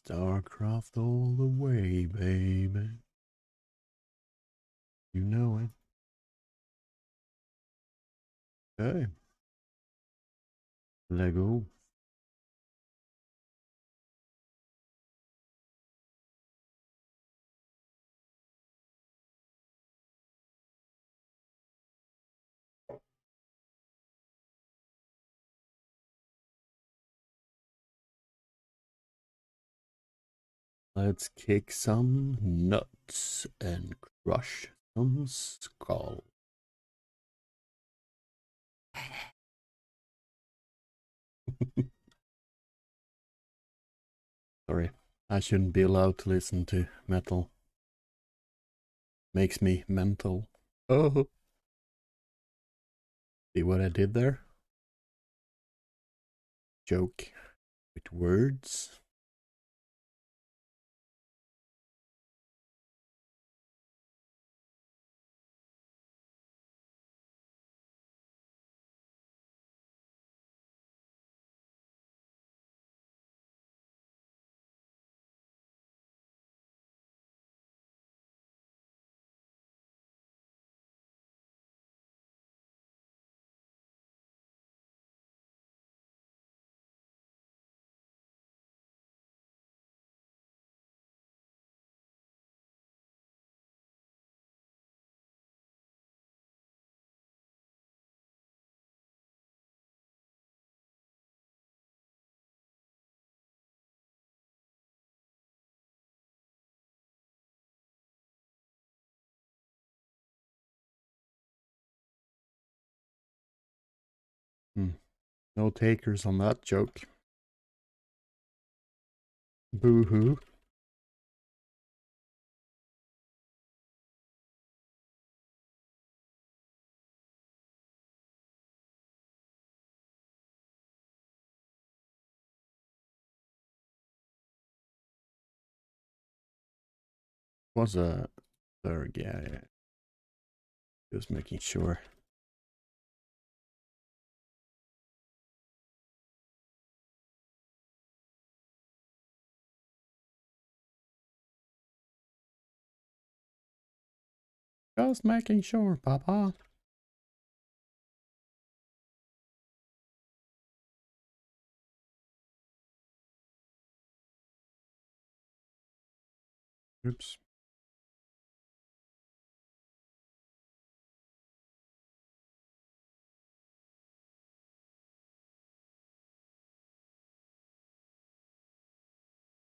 StarCraft all the way, baby. You know it. Okay. Lego. Let's kick some nuts and crush some skull. Sorry, I shouldn't be allowed to listen to metal. Makes me mental. Oh, see what I did there? Joke with words. No takers on that joke. Boo hoo. Was a third, yeah. Just making sure. Just making sure, Papa. Oops.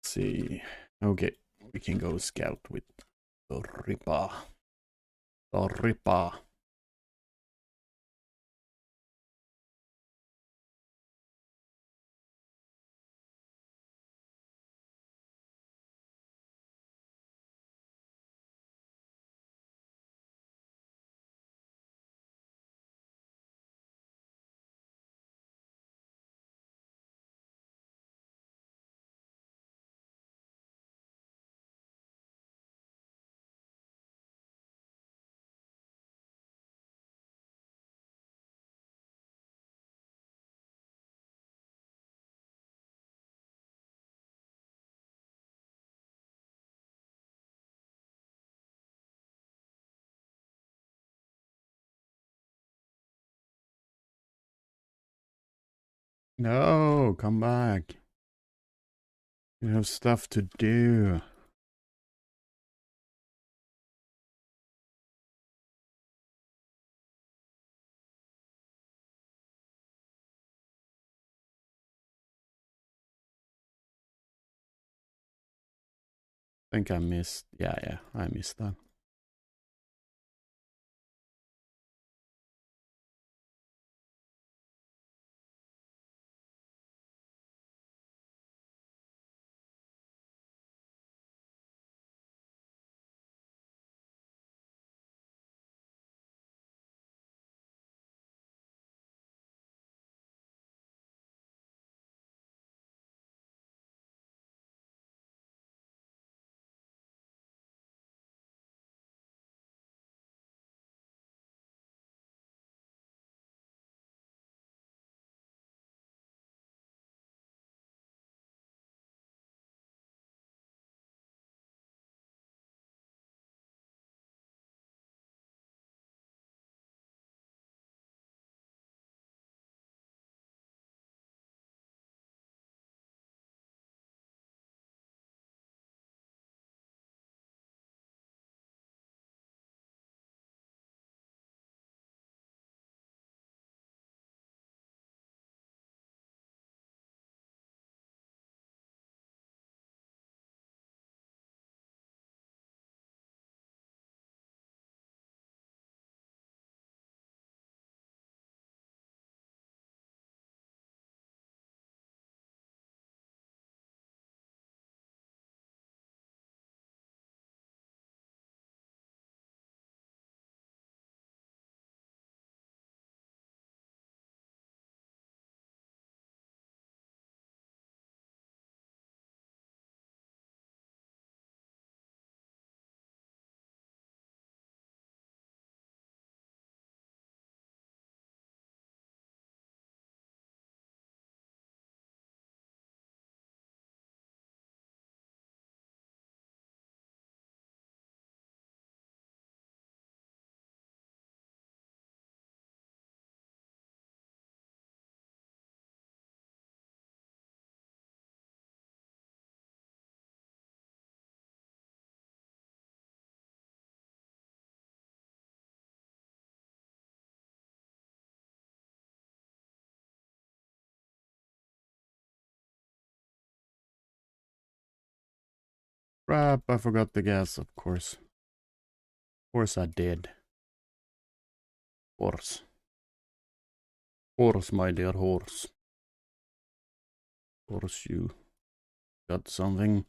Let's see. Okay, we can go scout with the Ripper. The Ripper. No, come back. You have stuff to do. I think I missed. Yeah, I missed that. Crap, I forgot the gas, of course. Of course I did. Horse. Horse, my dear horse. Horse, you got something?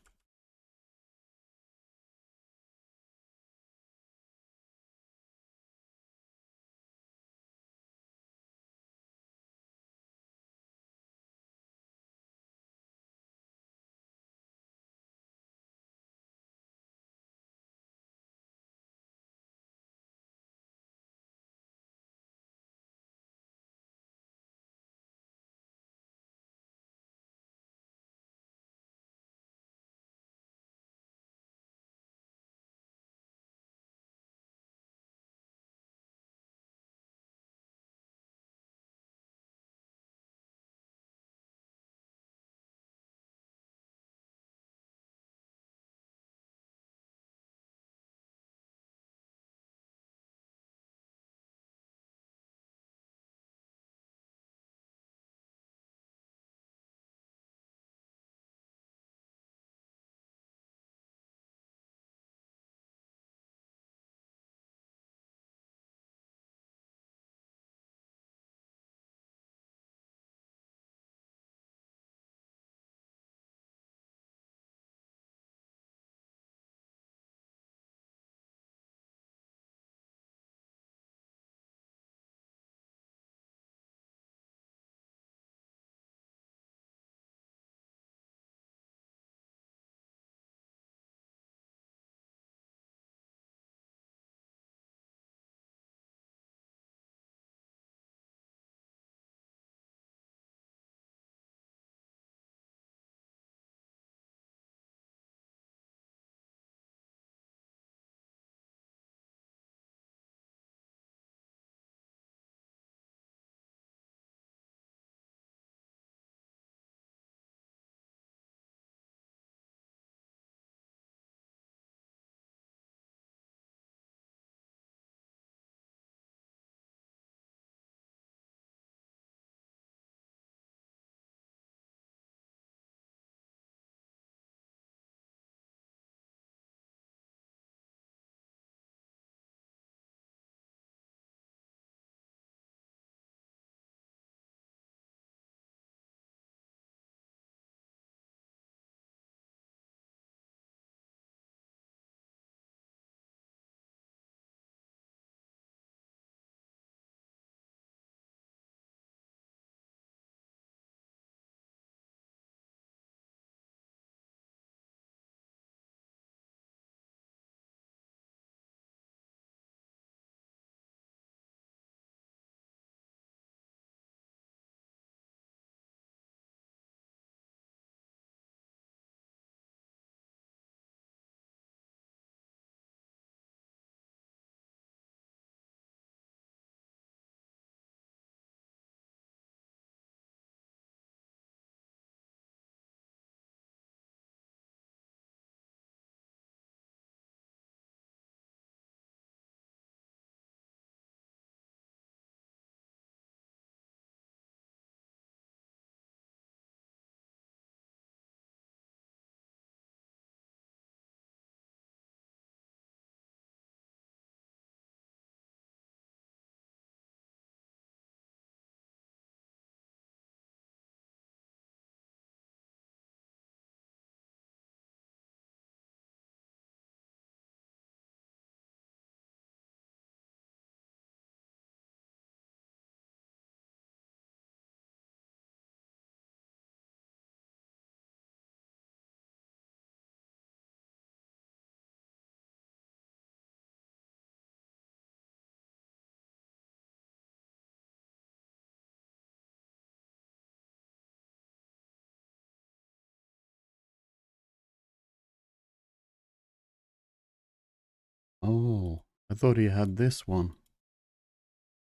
Oh, I thought he had this one.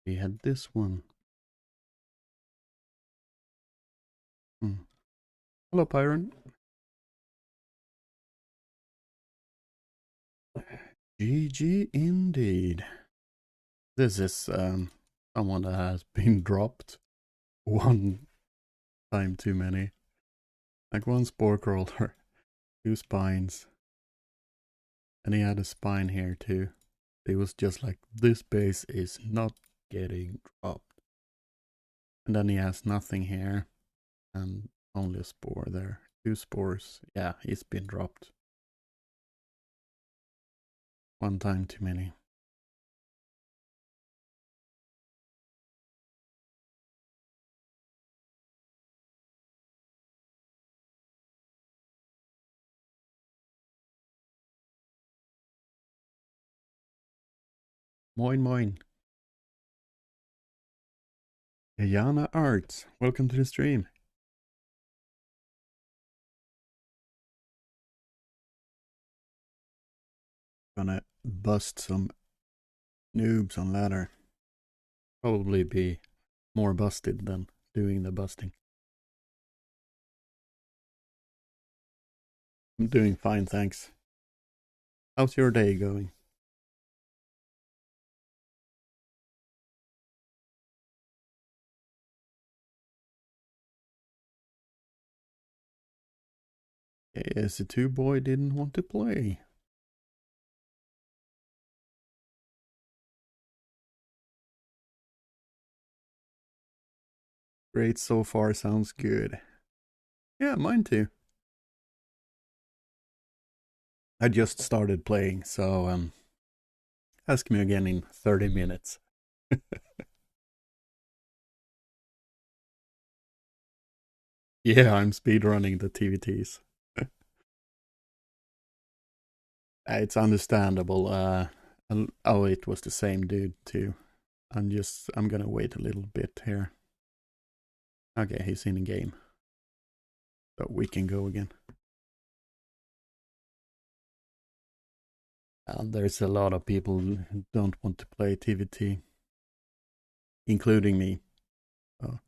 He had this one. Hmm. Hello, Pyron. GG indeed. This is someone that has been dropped one time too many. Like one spore crawler, two spines. And he had a spine here too. It was just like, this base is not getting dropped. And then he has nothing here. And only a spore there. 2 spores. Yeah, he's been dropped. One time too many. Moin moin. Yana Arts, welcome to the stream. Gonna bust some noobs on ladder. Probably be more busted than doing the busting. I'm doing fine, thanks. How's your day going? KS2 boy didn't want to play. Great so far, sounds good. Yeah, mine too. I just started playing, so ask me again in 30 minutes. Yeah, I'm speedrunning the TVTs. It's understandable. Oh, it was the same dude too. I'm gonna wait a little bit here. Okay, he's in the game. So we can go again. And there's a lot of people who don't want to play TVT, including me. Oh.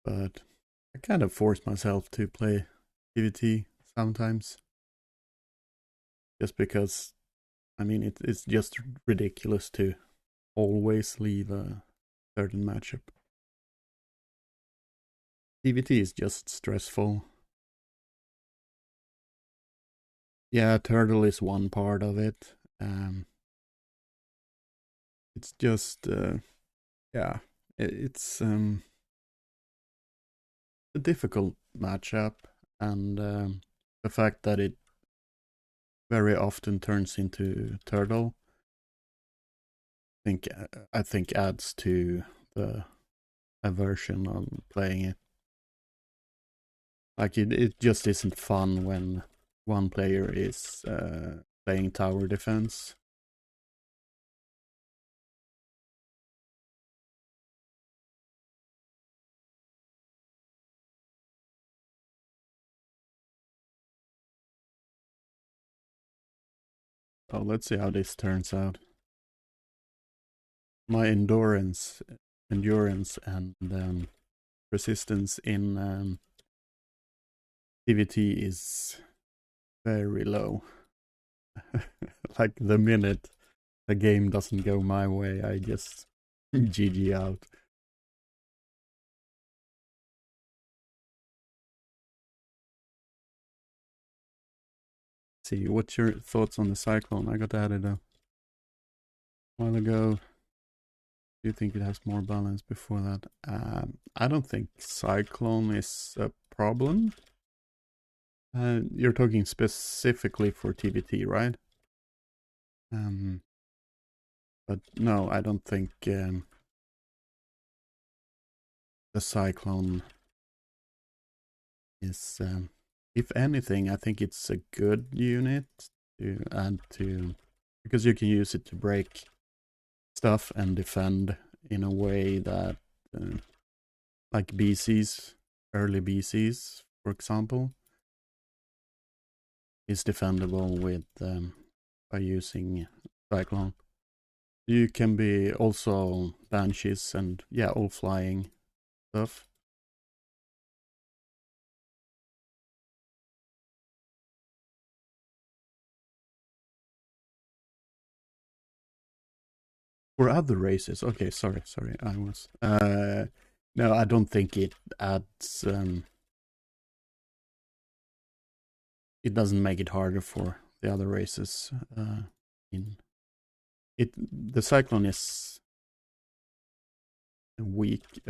But I kind of force myself to play TVT sometimes. Just because, I mean, it's just ridiculous to always leave a certain matchup. TVT is just stressful. Yeah, Turtle is one part of it. It's just, yeah, it's a difficult matchup, and the fact that it very often turns into Turtle, I think adds to the aversion on playing it. Like it just isn't fun when one player is playing tower defense. So let's see how this turns out. My endurance and resistance in TVT is very low. Like the minute the game doesn't go my way, I just GG out. See, what's your thoughts on the Cyclone? I got added a while ago. Do you think it has more balance before that? I don't think Cyclone is a problem. You're talking specifically for TVT, right? But no, I don't think the Cyclone is. If anything, I think it's a good unit to add to, because you can use it to break stuff and defend in a way that, like BCs, early BCs, for example, is defendable with by using Cyclone. You can be also Banshees and yeah, all flying stuff. For other races, okay, sorry, I was no, I don't think it adds it doesn't make it harder for the other races. In it, the Cyclone is a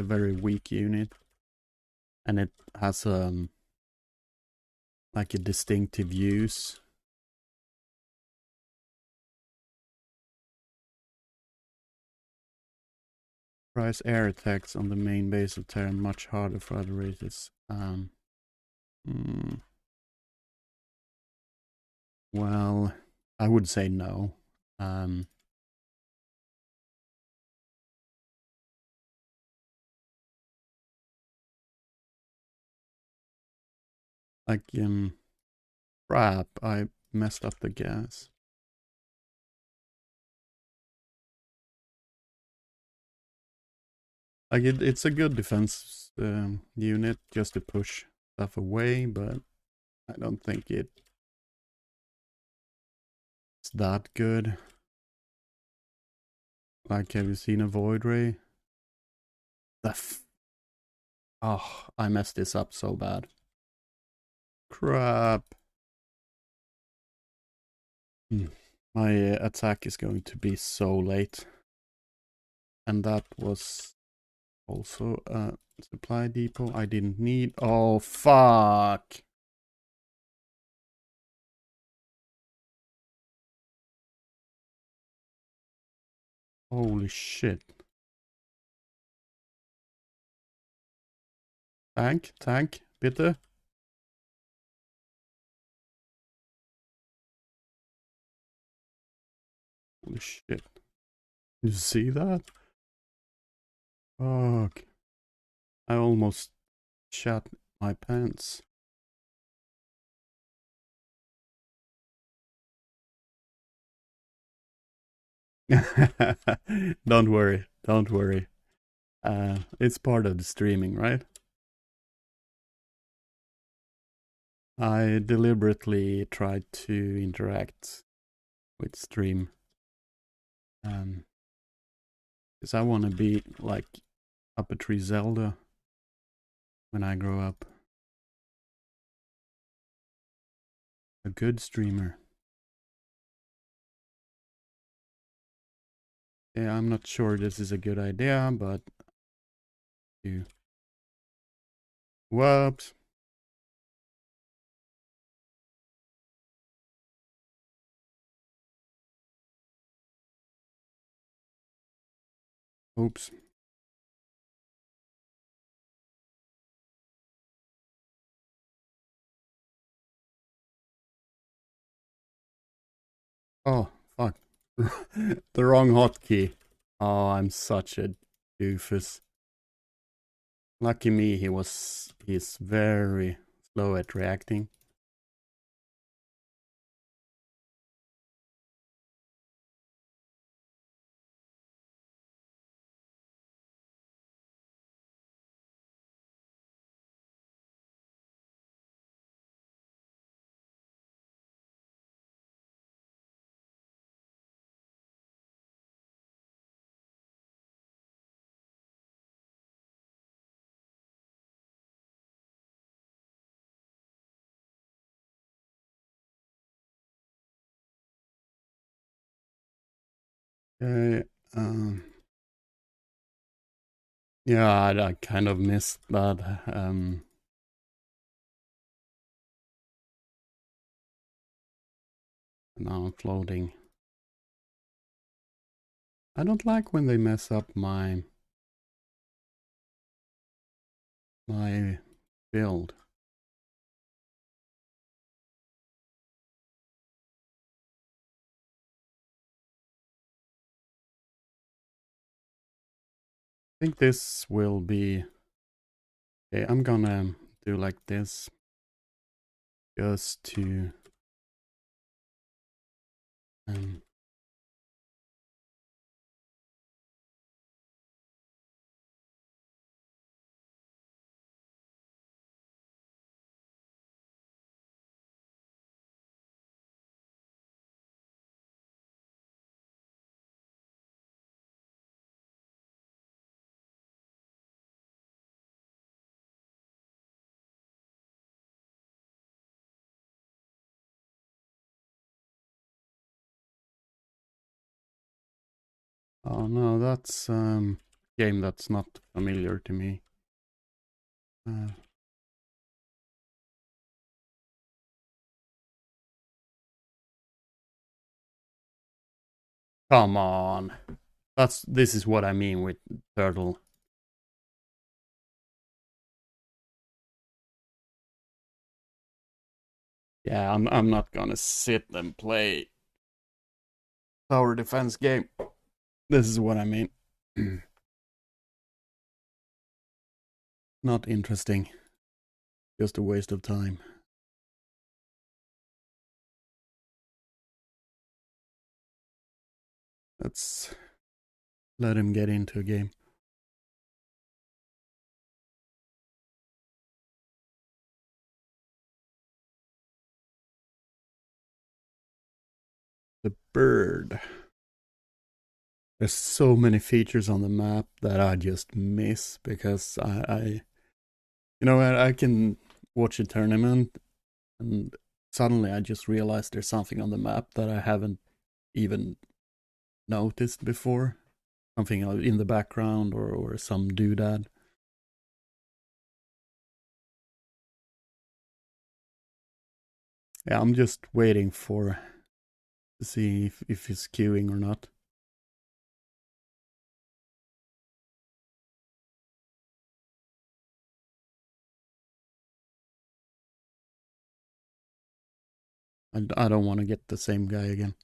very weak unit, and it has like a distinctive use. Price air attacks on the main base of Terran much harder for other races. Well, I would say no. Like, crap, I messed up the gas. Like, it's a good defense unit just to push stuff away, but I don't think it's that good. Like, have you seen a Void Ray? Oh, I messed this up so bad. Crap. My attack is going to be so late. And that was also a supply depot I didn't need. Oh, fuck. Holy shit. Tank, bitte. Holy shit. You see that? Fuck. I almost shot my pants. Don't worry. Don't worry. It's part of the streaming, right? I deliberately tried to interact with stream. Because I want to be like Up a Tree Zelda when I grow up. A good streamer. Yeah, I'm not sure this is a good idea, but whoops. Oops. Oh, fuck. The wrong hotkey. Oh, I'm such a doofus. Lucky me, he's very slow at reacting. Okay, yeah, I kind of missed that. Now I'm floating. I don't like when they mess up my build. I think this will be... Okay, I'm gonna do like this. Just to... Oh no, that's game that's not familiar to me. Uh, Come on. This is what I mean with turtle. Yeah, I'm not gonna sit and play tower defense game. This is what I mean. Not interesting. Just a waste of time. Let's let him get into a game. The bird. There's so many features on the map that I just miss because I can watch a tournament and suddenly I just realize there's something on the map that I haven't even noticed before. Something in the background or some doodad. Yeah, I'm just waiting for to see if he's queuing or not. I don't want to get the same guy again.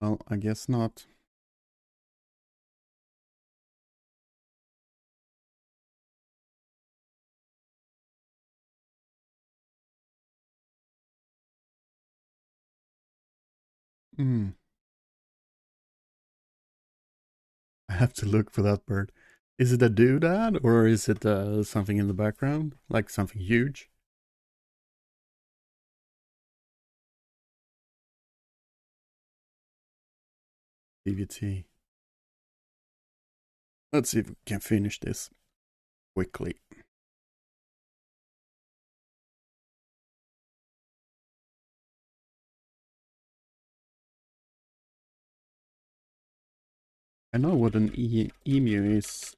Well, I guess not. Hmm. I have to look for that bird. Is it a doodad or is it something in the background? Like something huge? PVT. Let's see if we can finish this quickly. I know what an emu is,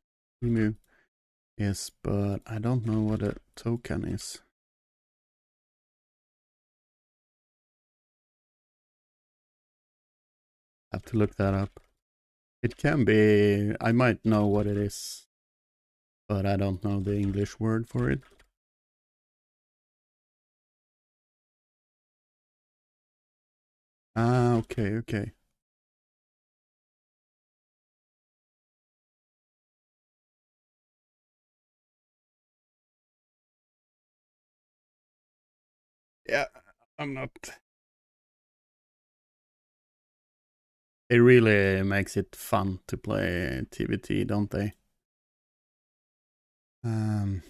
but I don't know what a token is. Have to look that up. It can be, I might know what it is, but I don't know the English word for it. Ah, okay, okay. Yeah, I'm not. It really makes it fun to play TVT, don't they? Um,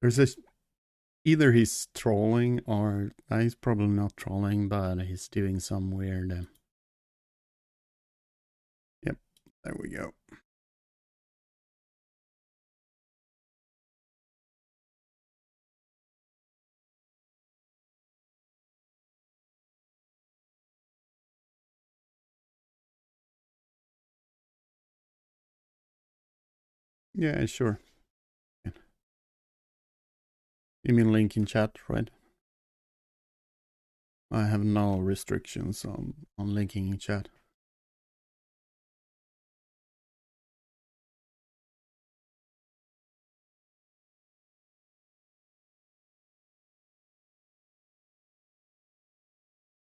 there's this either he's trolling or he's probably not trolling, but he's doing some weird. Yep, there we go. Yeah, sure. You mean link in chat, right? I have no restrictions on linking in chat.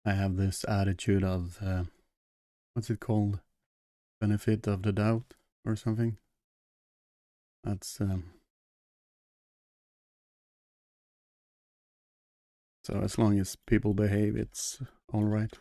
I have this attitude of what's it called? Benefit of the doubt or something. That's so as long as people behave, it's all right.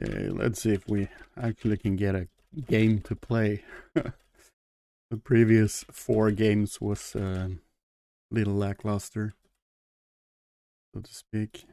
Let's see if we actually can get a game to play. The previous 4 games was a little lackluster, so to speak.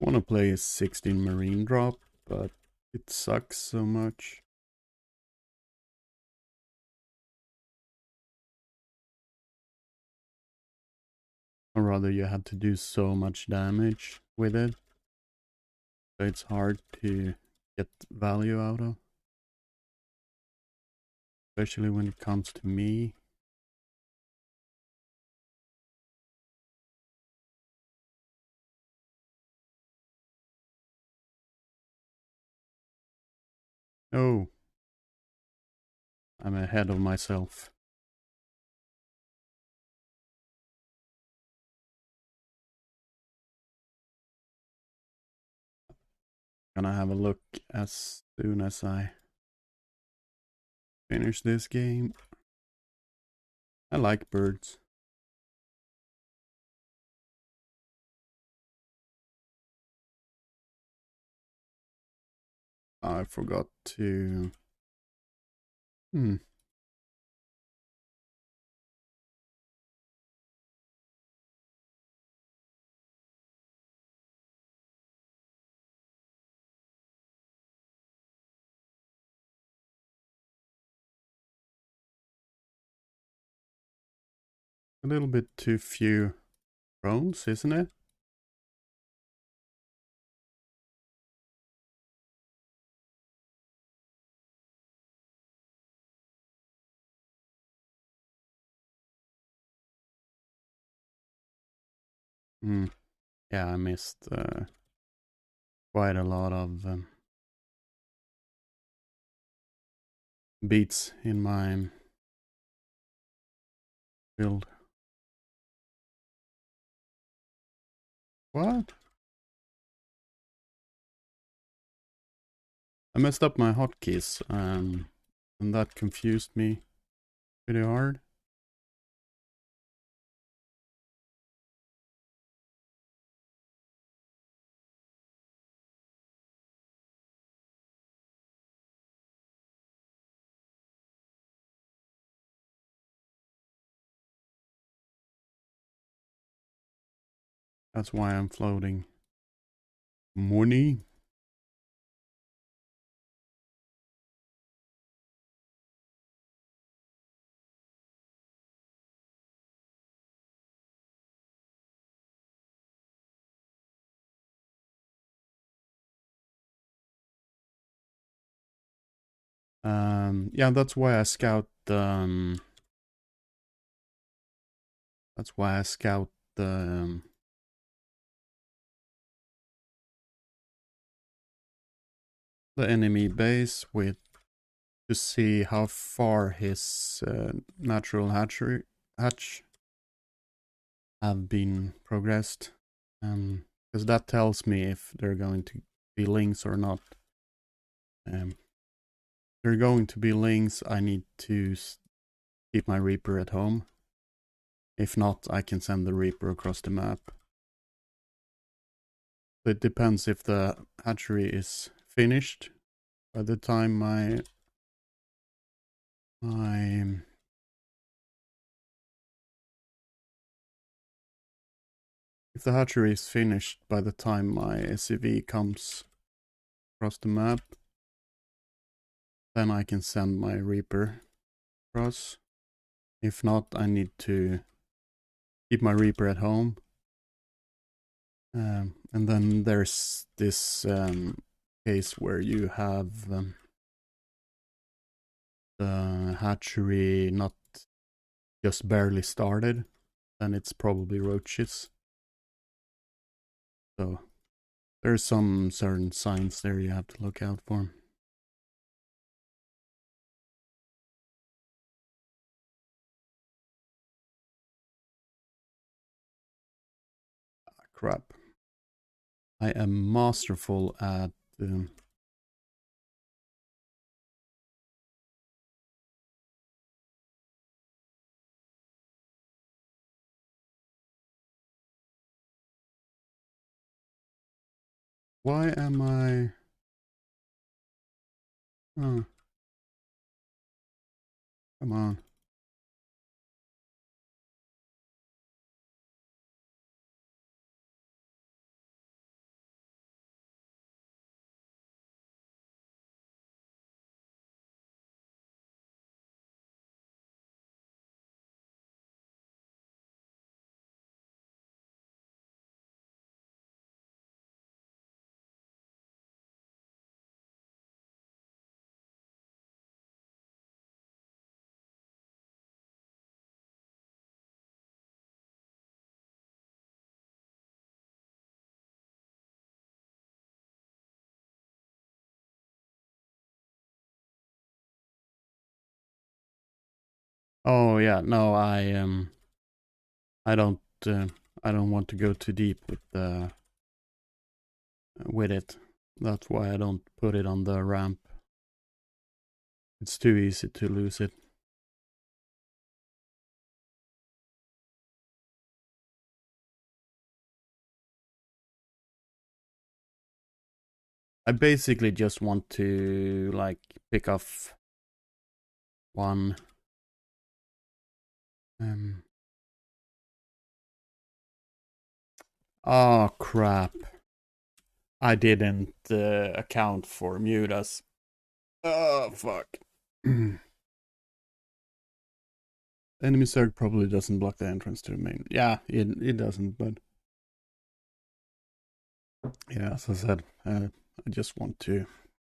Want to play a 16 Marine drop, but it sucks so much. Or rather, you have to do so much damage with it, so it's hard to get value out of. Especially when it comes to me. Oh, I'm ahead of myself. Gonna have a look as soon as I finish this game. I like birds. I forgot to... A little bit too few drones, isn't it? Yeah, I missed quite a lot of beats in my build. What? I messed up my hotkeys, and that confused me pretty hard. That's why I'm floating. Money? Yeah, that's why I scout that's why I scout the enemy base with to see how far his natural hatch have been progressed, because that tells me if they're going to be lings or not. If they're going to be lings, I need to keep my Reaper at home. If not, I can send the Reaper across the map. It depends if the hatchery is finished by the time my if the hatchery is finished by the time my SCV comes across the map, then I can send my Reaper across. If not, I need to keep my Reaper at home. And then there's this case where you have the hatchery not just barely started, then it's probably roaches. So there's some certain signs there you have to look out for. Crap. I am masterful at Why am I... Oh, come on. Oh yeah, no, I don't uh, I don't want to go too deep with it. That's why I don't put it on the ramp. It's too easy to lose it. I basically just want to like pick off one. Oh crap! I didn't account for mutas. Oh fuck! Enemy Zerg probably doesn't block the entrance to the main. Yeah, it doesn't, but yeah, as I said, I just want to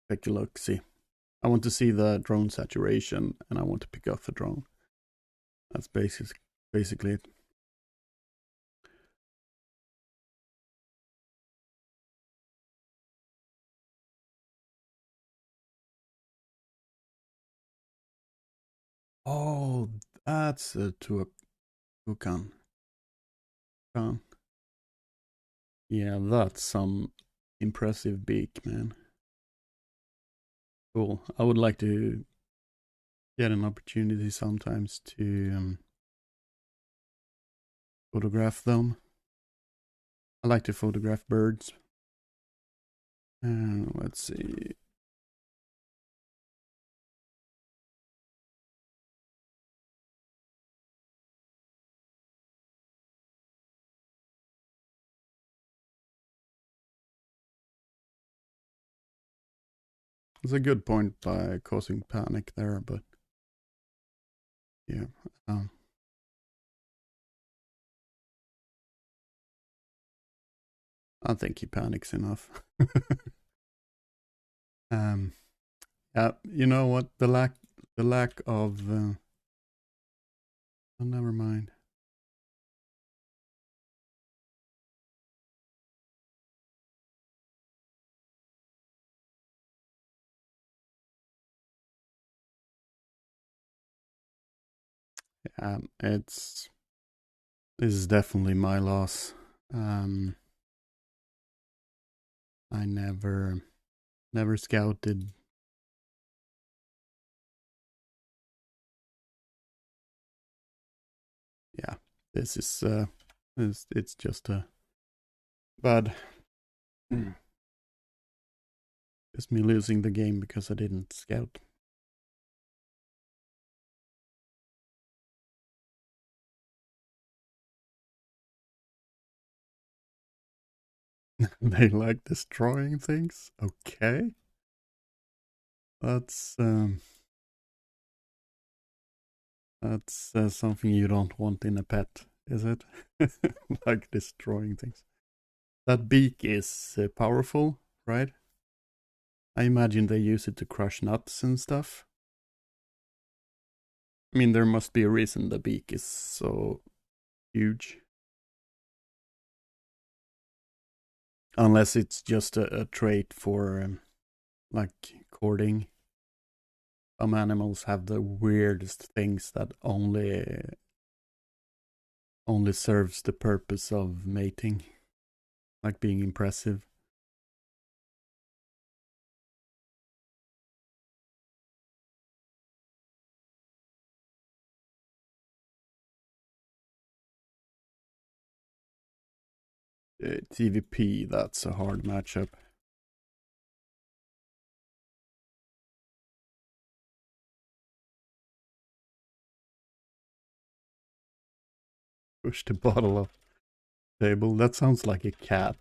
take a look, see. I want to see the drone saturation, and I want to pick up the drone. That's basically it. Oh, that's a Tucan. Yeah, that's some impressive beak, man. Cool. I would like to get an opportunity sometimes to photograph them. I like to photograph birds. Let's see. It's a good point by causing panic there, but yeah. I think he panics enough. Yeah, you know what? The lack of. Oh, never mind. This is definitely my loss. I never scouted. Yeah, this is it's just a bad. It's me losing the game because I didn't scout. They like destroying things. Okay, that's something you don't want in a pet, is it? Like destroying things. That beak is powerful, right? I imagine they use it to crush nuts and stuff. I mean, there must be a reason the beak is so huge. Unless it's just a trait for like courting. Some animals have the weirdest things that only serves the purpose of mating, like being impressive. TVP, that's a hard matchup. Push the bottle off the table. That sounds like a cat.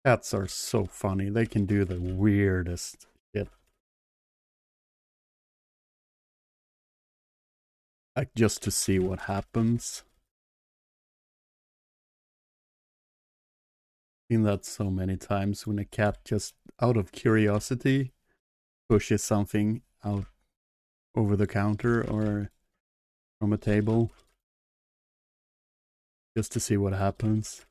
Cats are so funny. They can do the weirdest shit. Like just to see what happens. Seen that so many times when a cat just out of curiosity pushes something out over the counter or from a table just to see what happens.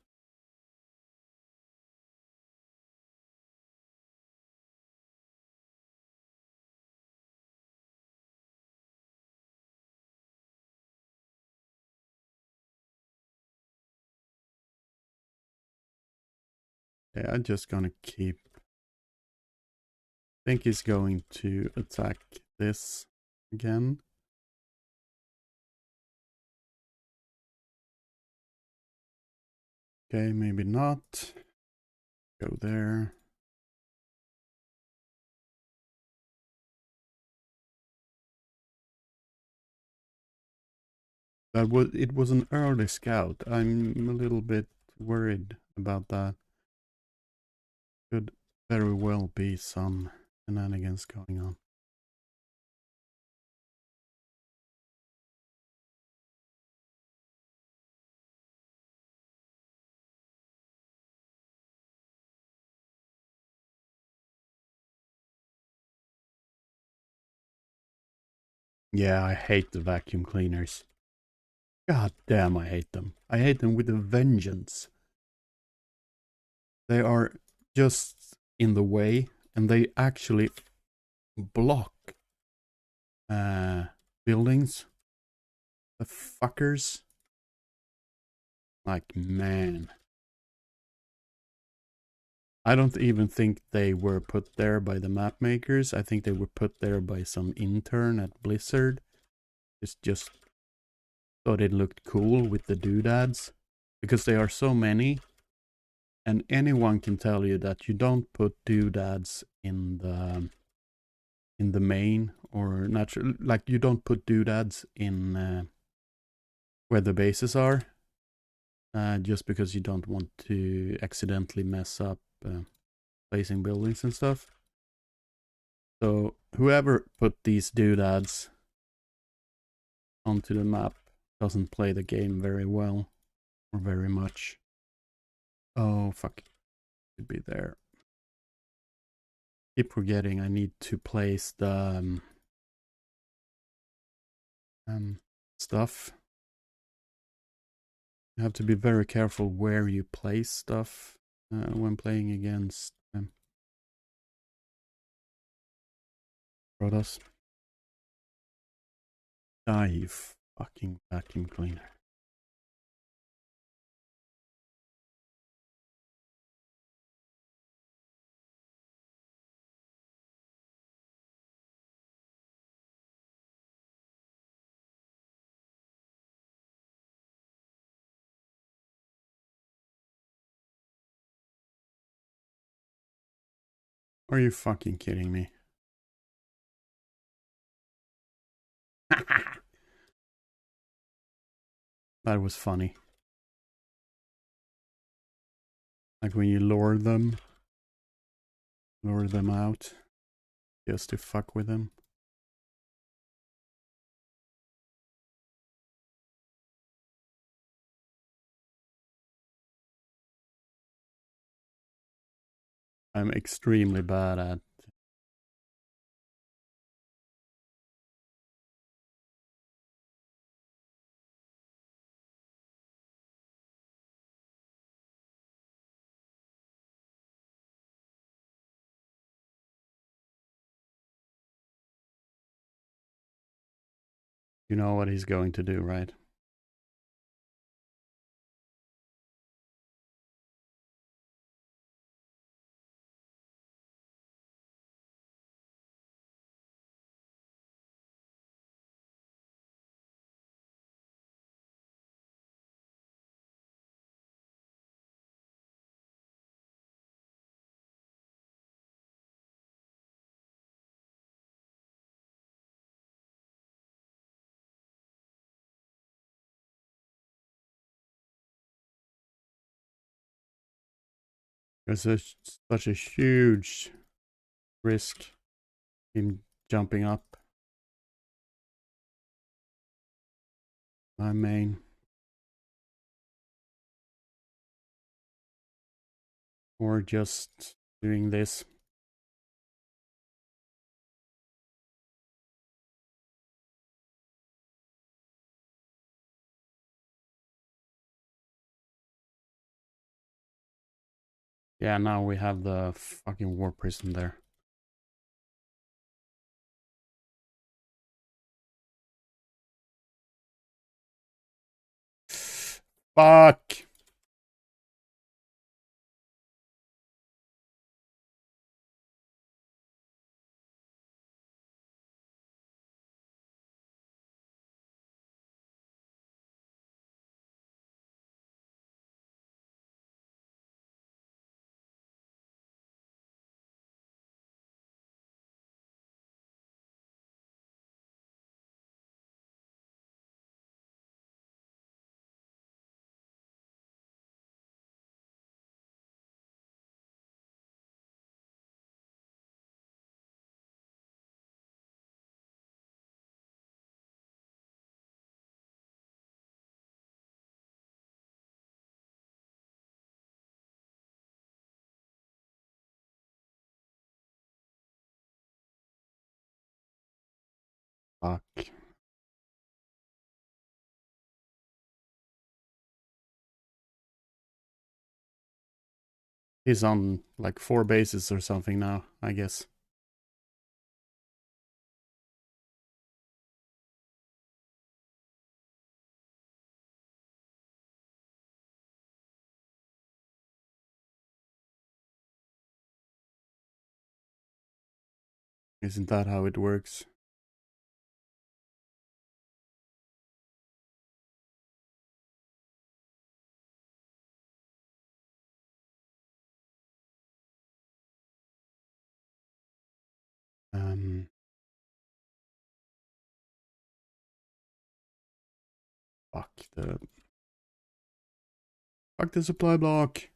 Yeah, I'm just gonna keep. I think he's going to attack this again. Okay, maybe not. Go there. It was an early scout. I'm a little bit worried about that. Could very well be some shenanigans going on. Yeah, I hate the vacuum cleaners. God damn, I hate them. I hate them with a vengeance. They are just in the way, and they actually block buildings. The fuckers. Like, man. I don't even think they were put there by the map makers. I think they were put there by some intern at Blizzard. It's just thought it looked cool with the doodads. Because they are so many. And anyone can tell you that you don't put doodads in the main or natural, like you don't put doodads in where the bases are, just because you don't want to accidentally mess up placing buildings and stuff. So whoever put these doodads onto the map doesn't play the game very well or very much. Oh fuck, should be there. Keep forgetting I need to place the stuff. You have to be very careful where you place stuff when playing against Protoss. Die, you fucking vacuum cleaner. Are you fucking kidding me? That was funny. Like when you lure them out just to fuck with them. I'm extremely bad at you know what he's going to do, right? There's such a huge risk in jumping up my main. Or just doing this. Yeah, now we have the fucking war prison there. Fuck! Fuck. He's on like 4 bases or something now, I guess. Isn't that how it works? Um, fuck the supply block.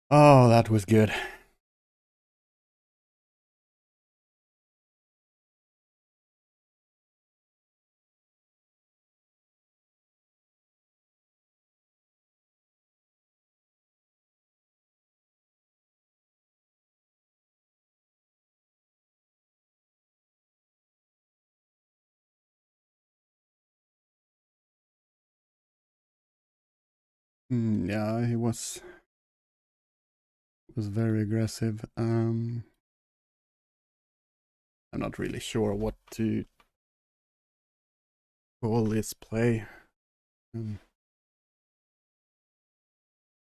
Oh, that was good. Yeah, he was very aggressive. I'm not really sure what to call this play. Um,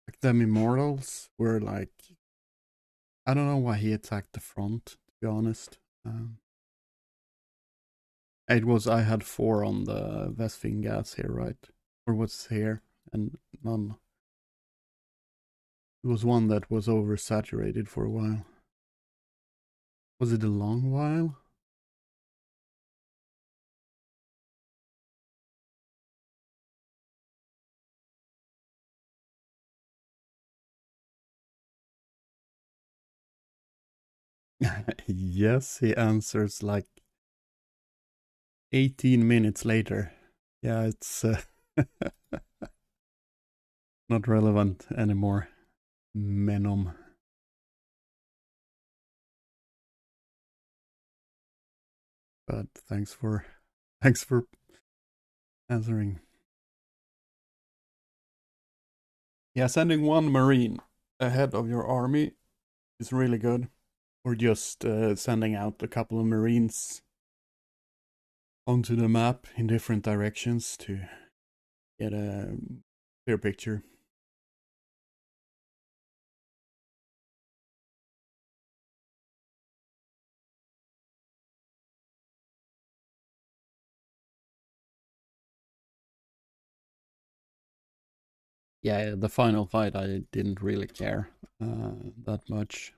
like them Immortals were like, I don't know why he attacked the front, to be honest. I had 4 on the Vesfing gas here, right? Or what's here, and none. It was one that was oversaturated for a while. Was it a long while? Yes, he answers like 18 minutes later. Yeah, it's not relevant anymore. Menom. But thanks for answering. Yeah, sending one marine ahead of your army is really good. Or just sending out a couple of marines onto the map in different directions to get a clear picture. Yeah, the final fight I didn't really care that much.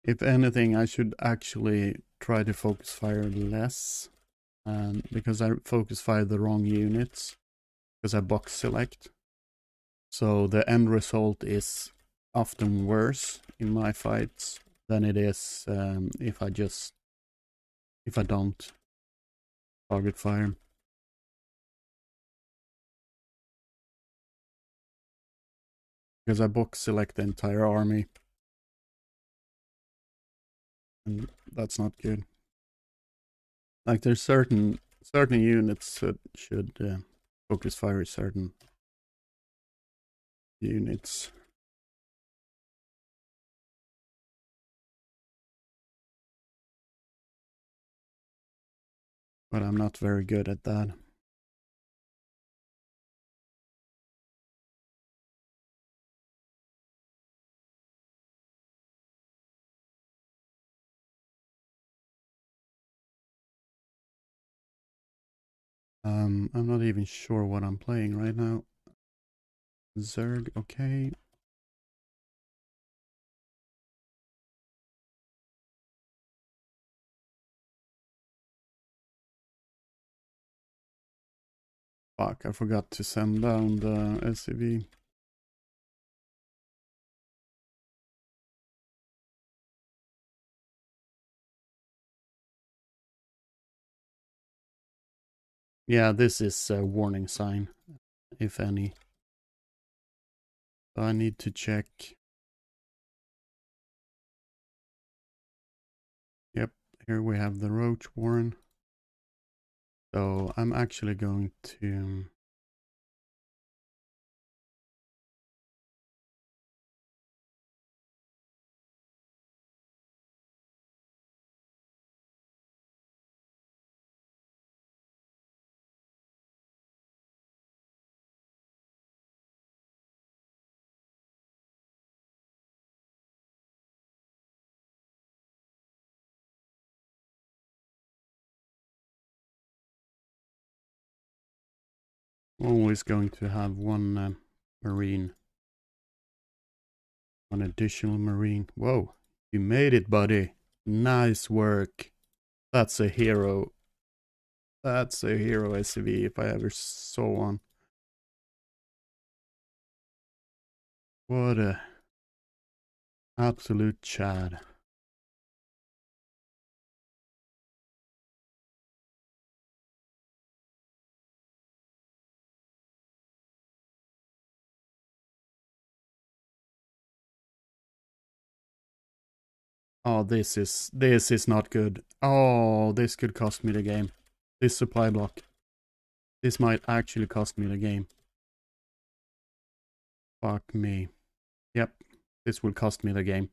If anything, I should actually try to focus fire less, because I focus fire the wrong units, because I box select. So the end result is often worse in my fights than it is if I don't target fire. Because I box select the entire army, and that's not good. Like there's certain units that should focus fire certain units. But I'm not very good at that. I'm not even sure what I'm playing right now. Zerg, okay. Fuck, I forgot to send down the SCV. Yeah, this is a warning sign, if any. So I need to check. Yep, here we have the Roach Warren. So I'm actually going to... Always going to have one Marine An additional marine. Whoa, you made it, buddy. Nice work. That's a hero. That's a hero SCV if I ever saw one. What a absolute Chad. Oh, this is not good. Oh, this could cost me the game. This supply block. This might actually cost me the game. Fuck me. Yep, this will cost me the game.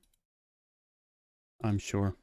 I'm sure.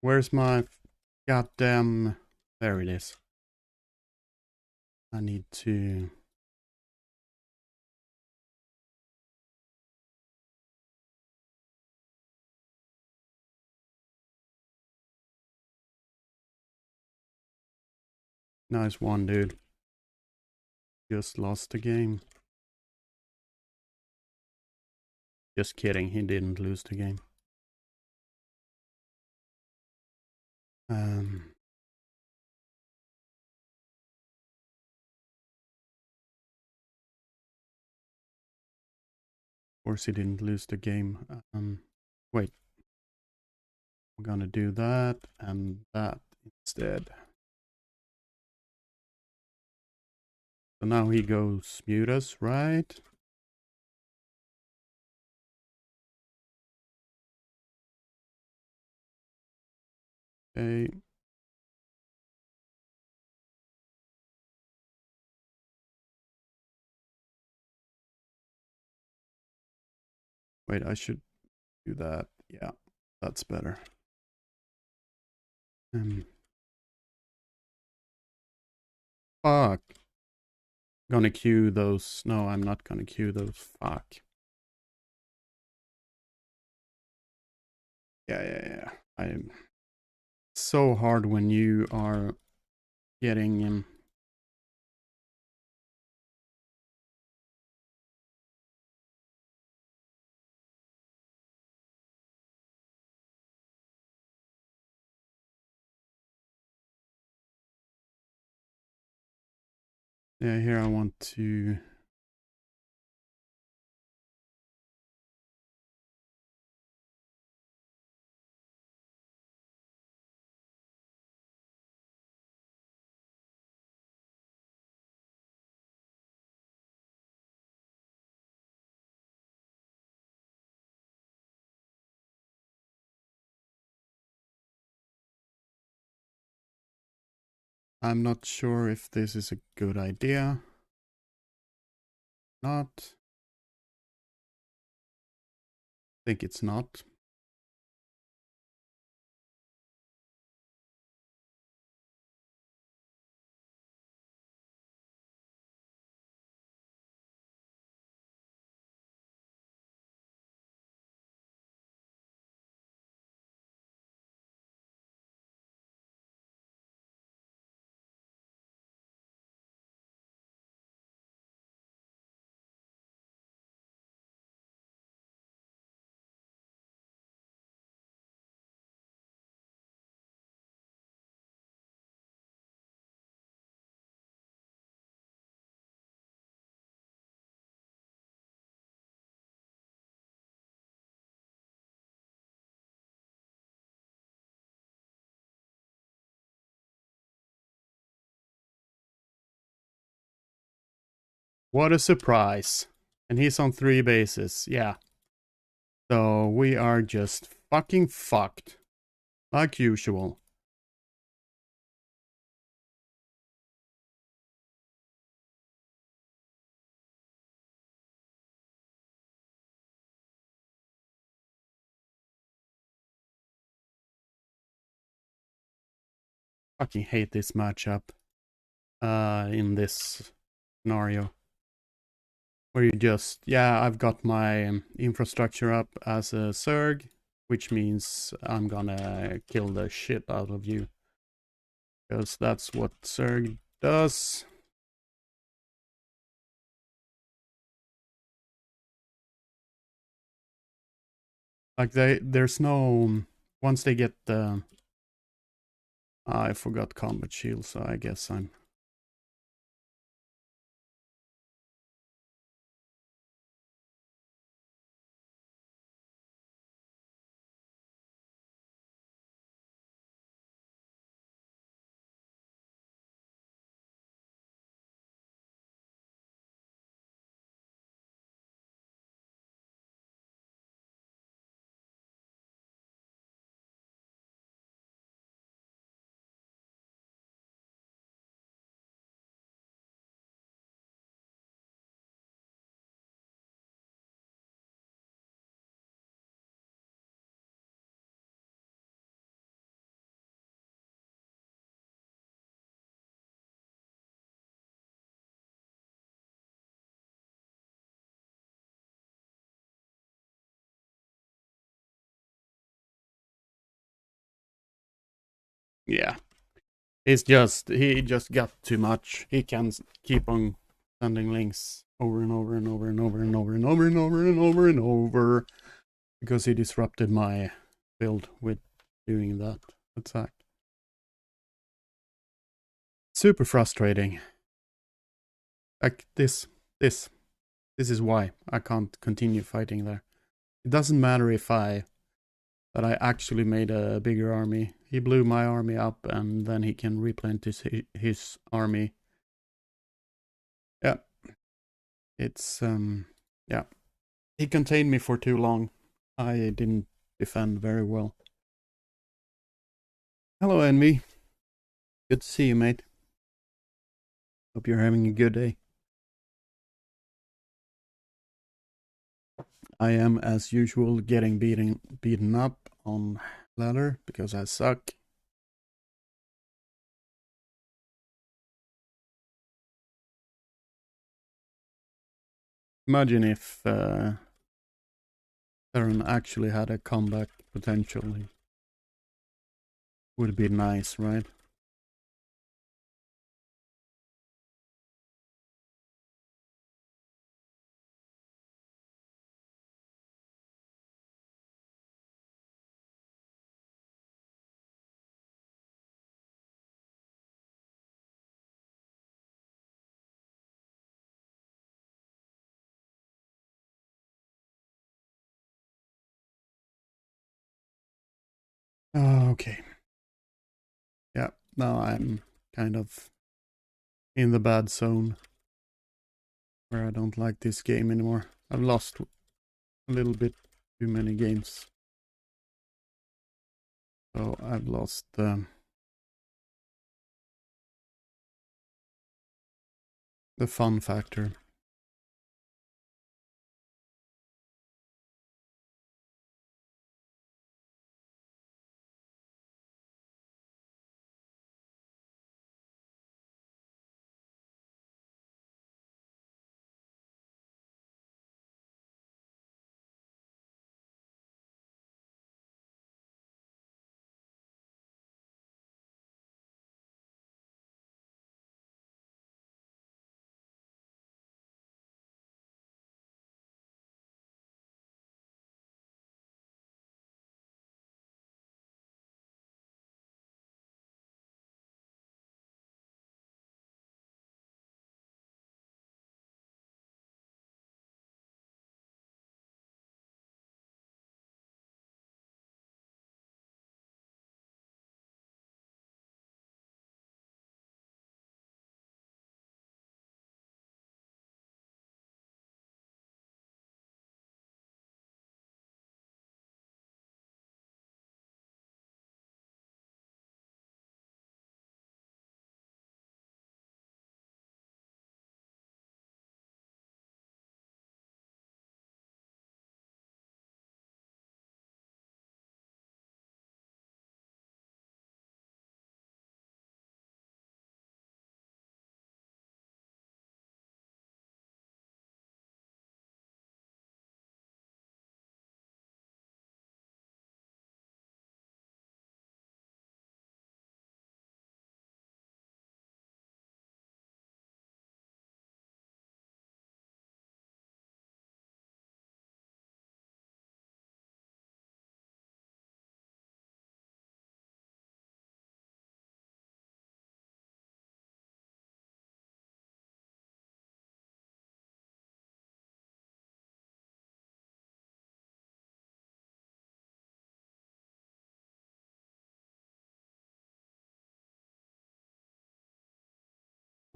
Where's my goddamn... There it is. I need to... Nice one, dude. Just lost the game. Just kidding, he didn't lose the game. Of course he didn't lose the game. Wait. I'm gonna do that and that instead. So now he goes mute us, right? Okay. Wait, I should do that. Yeah, that's better. Fuck. Gonna queue those. No, I'm not gonna queue those. Fuck. Yeah. I'm so hard when you are getting yeah, here I want to I'm not sure if this is a good idea. Not. Think it's not. What a surprise. And he's on 3 bases. Yeah. So we are just fucking fucked. Like usual. Fucking hate this matchup. In this scenario. Where you just, yeah, I've got my infrastructure up as a Zerg, which means I'm gonna kill the shit out of you. Because that's what Zerg does. Like there's no, once they get the, I forgot combat shield, so I guess I'm. Yeah. It's just, he just got too much. He can keep on sending links over and over and over and over and over and over and over and over and over. Because he disrupted my build with doing that attack. Super frustrating. Like this is why I can't continue fighting there. It doesn't matter if that I actually made a bigger army. He blew my army up and then he can replenish his army. Yeah. It's yeah. He contained me for too long. I didn't defend very well. Hello, Envy. Good to see you, mate. Hope you're having a good day. I am, as usual, getting beaten up on ladder because I suck. Imagine if Theron actually had a comeback potential. Would be nice, right? Okay. Yeah, now I'm kind of in the bad zone where I don't like this game anymore. I've lost a little bit too many games. So I've lost the fun factor.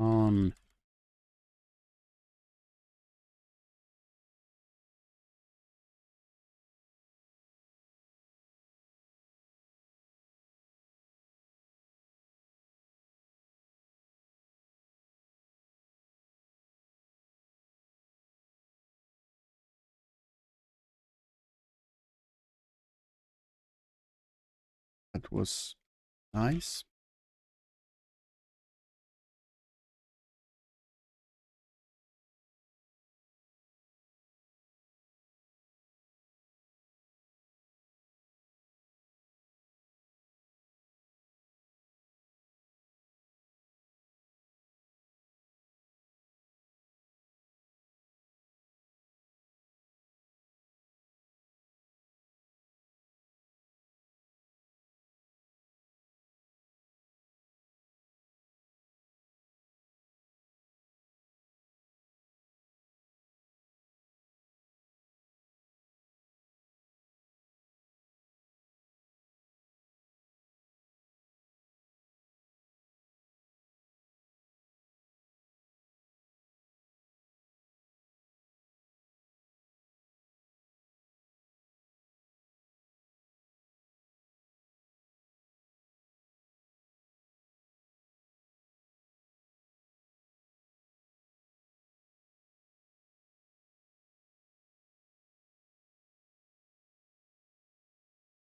On. That was nice.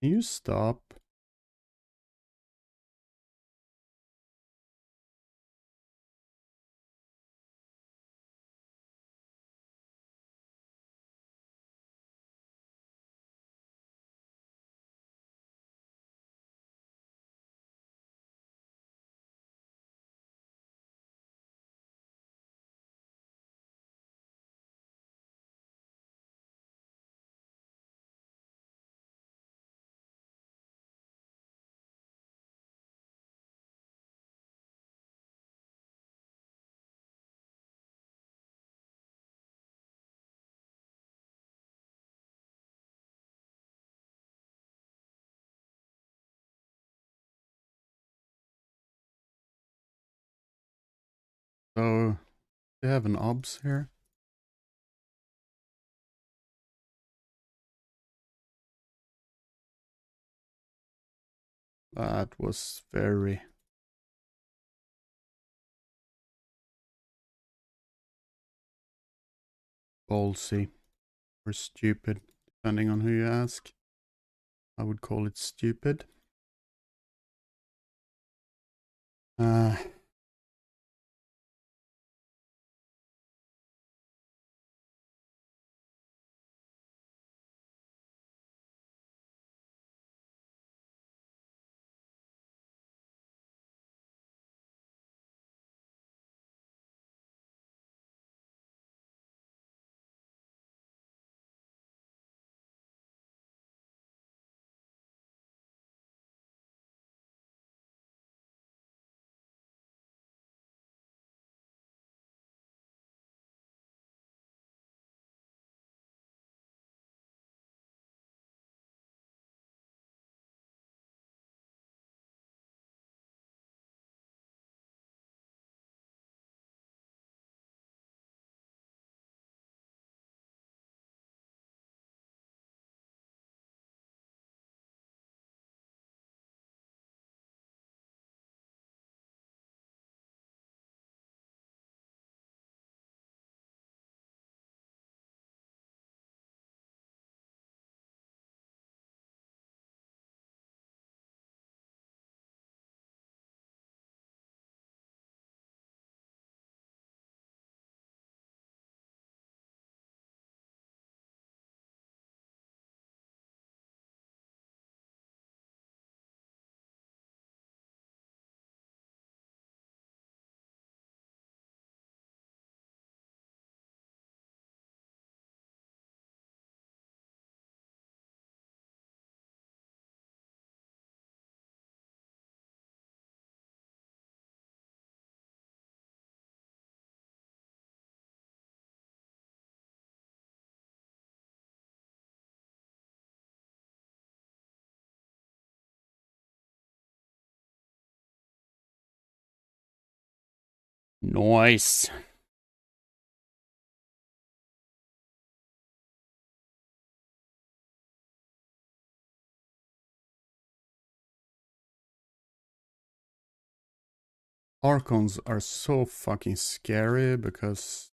Can you stop? So, they have an obs here. That was very ballsy or stupid, depending on who you ask. I would call it stupid. Uh, Nice. Archons are so fucking scary because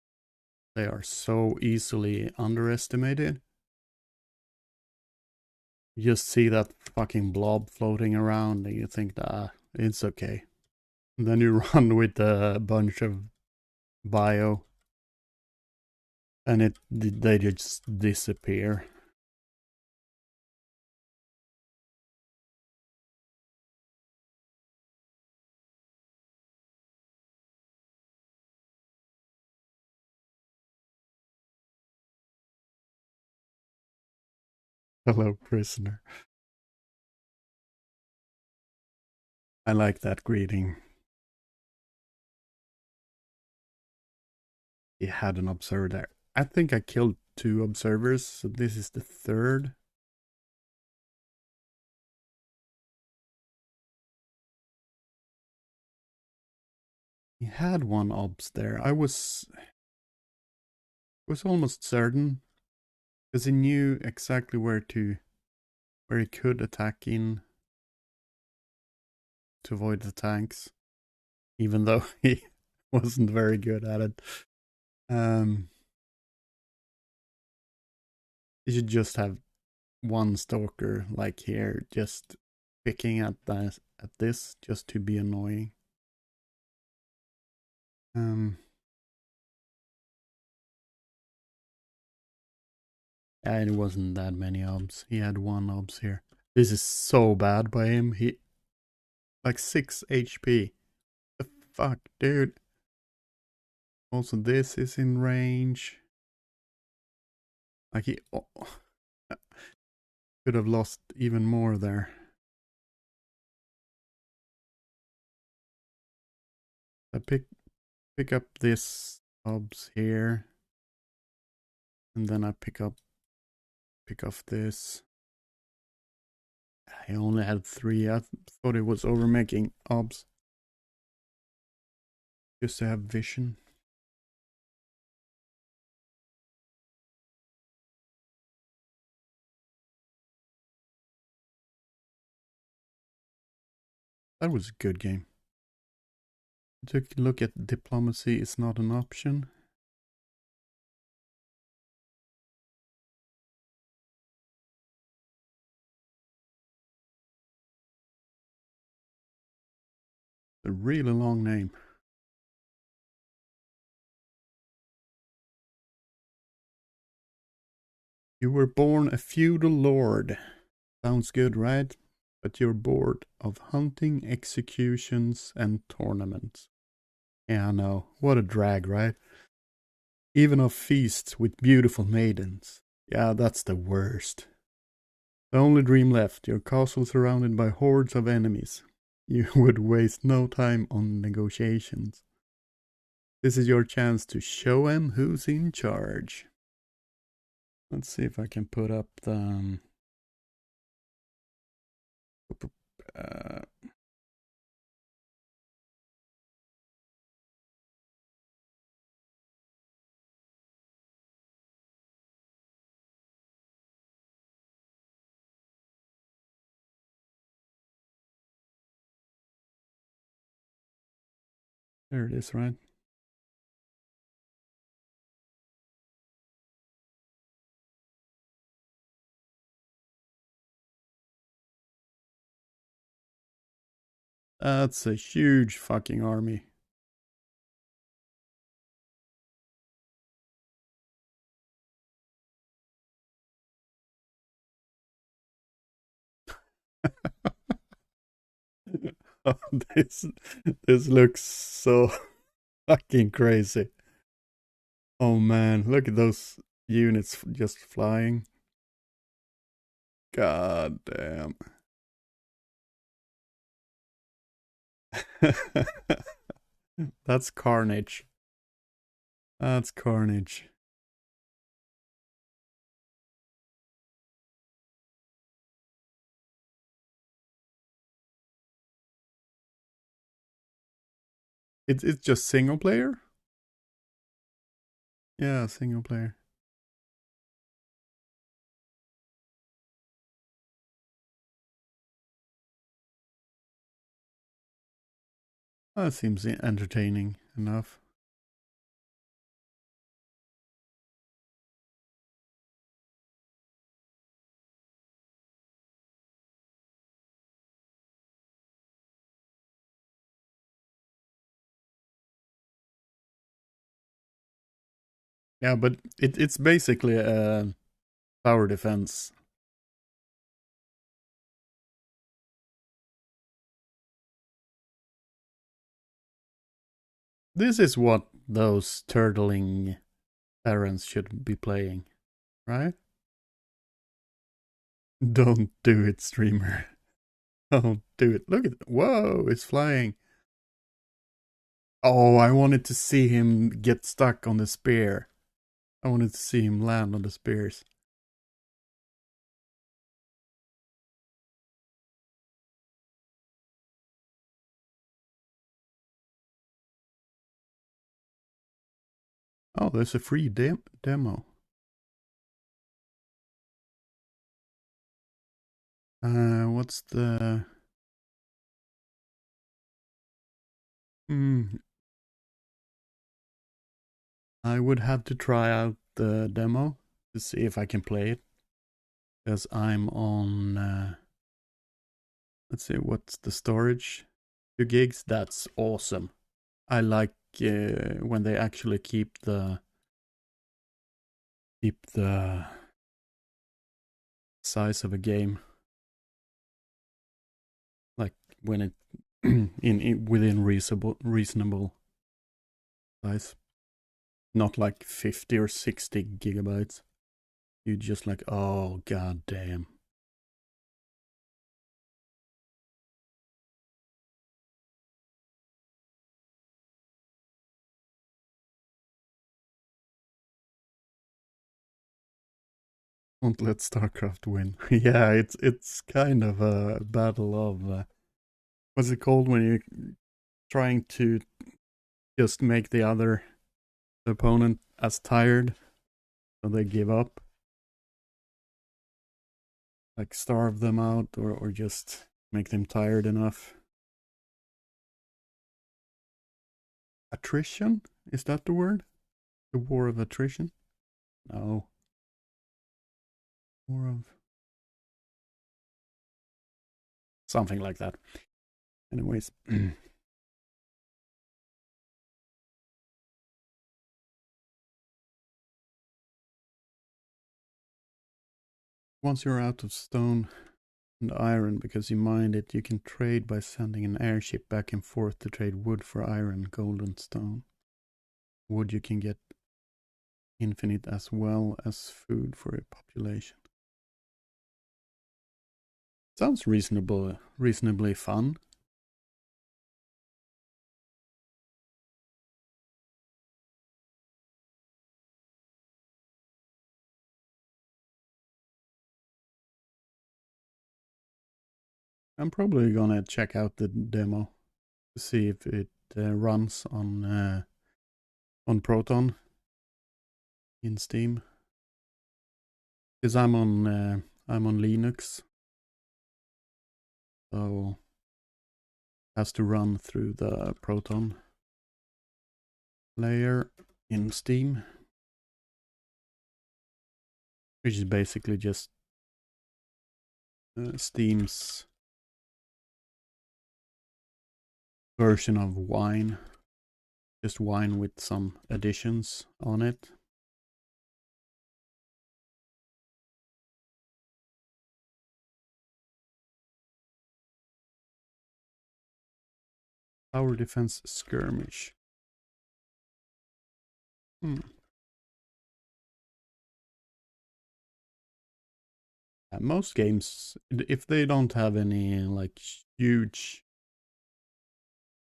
they are so easily underestimated. You just see that fucking blob floating around and you think, it's okay. And then you run with a bunch of bio and they just disappear. Hello, prisoner. I like that greeting. He had an observer there. I think I killed 2 observers, so this is the 3rd. He had 1 obs there. I was almost certain because he knew exactly where he could attack in to avoid the tanks, even though he wasn't very good at it. You should just have 1 stalker like here, just picking at this just to be annoying. It wasn't that many obs. He had 1 obs here. This is so bad by him. He like 6 HP. The fuck, dude. Also, this is in range. Like he could have lost even more there. I pick up this obs here, and then I pick off this. I only had 3. I thought it was overmaking obs just to have vision. That was a good game. I took a look at diplomacy. It's not an option. A really long name. You were born a feudal lord. Sounds good, right? But you're bored of hunting, executions, and tournaments. Yeah, I know. What a drag, right? Even of feasts with beautiful maidens. Yeah, that's the worst. The only dream left, your castle surrounded by hordes of enemies. You would waste no time on negotiations. This is your chance to show them who's in charge. Let's see if I can put up the... there it is, right? That's a huge fucking army. Oh, this looks so fucking crazy. Oh man, look at those units just flying. God damn. That's carnage. That's carnage. It's just single player? Yeah, single player. That seems entertaining enough. Yeah, but it's basically a tower defense. This is what those turtling parents should be playing, right? Don't do it, streamer. Don't do it. Look at it. Whoa, it's flying. Oh, I wanted to see him get stuck on the spear. I wanted to see him land on the spears. Oh, there's a free demo. What's the... I would have to try out the demo to see if I can play it. Because I'm on... let's see, what's the storage? 2 gigs? That's awesome. I like when they actually keep the size of a game, like when it in within reasonable size, not like 50 or 60 gigabytes. You just like, oh god damn. Don't let StarCraft win. Yeah, it's kind of a battle of what's it called when you're trying to just make the other opponent as tired so they give up, like starve them out, or just make them tired enough. Attrition? Is that the word? The war of attrition? No. War of something like that. Anyways. Once you're out of stone and iron because you mined it, you can trade by sending an airship back and forth to trade wood for iron, gold, and stone. Wood you can get infinite as well as food for a population. Sounds reasonably fun. I'm probably gonna check out the demo to see if it runs on Proton in Steam. Because I'm on Linux, so it has to run through the Proton layer in Steam, which is basically just Steam's version of Wine, just Wine with some additions on it. Tower Defense Skirmish. Most games, if they don't have any like huge,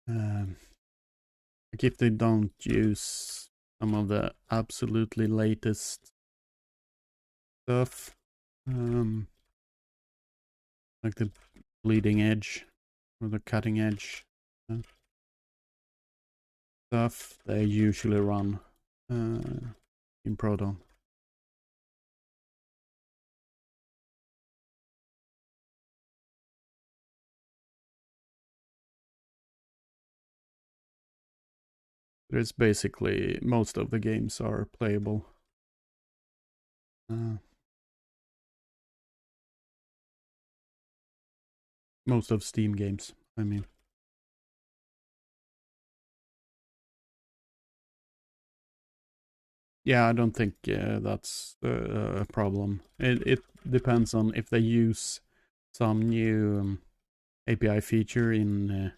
like if they don't use some of the absolutely latest stuff, like the bleeding edge or the cutting edge, stuff, they usually run in Proton. There's basically most of the games are playable. Most of Steam games, I mean. Yeah, I don't think that's a problem. It depends on if they use some new API feature in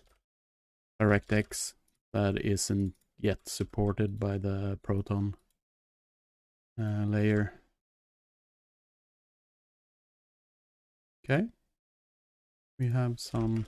DirectX that isn't yet supported by the Proton layer. Okay. We have some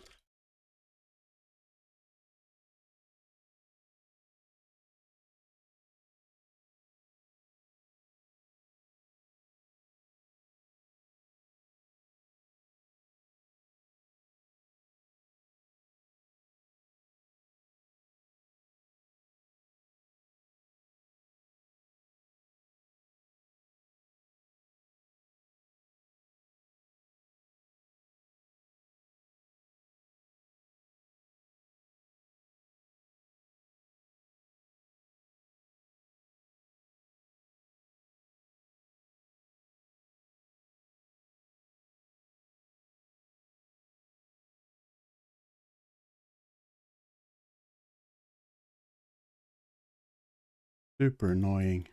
super annoying.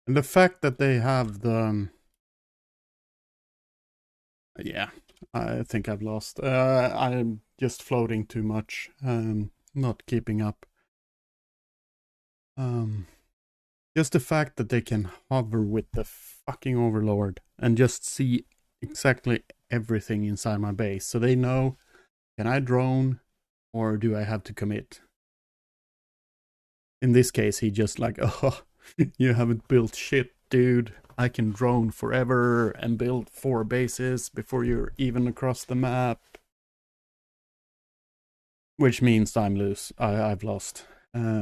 And the fact that they have the yeah, I think I've lost. I'm just floating too much. Not keeping up. Just the fact that they can hover with the fucking Overlord and just see exactly everything inside my base. So they know, can I drone or do I have to commit? In this case, he just like, oh, you haven't built shit, dude. I can drone forever and build 4 bases before you're even across the map. Which means I'm loose. I've lost.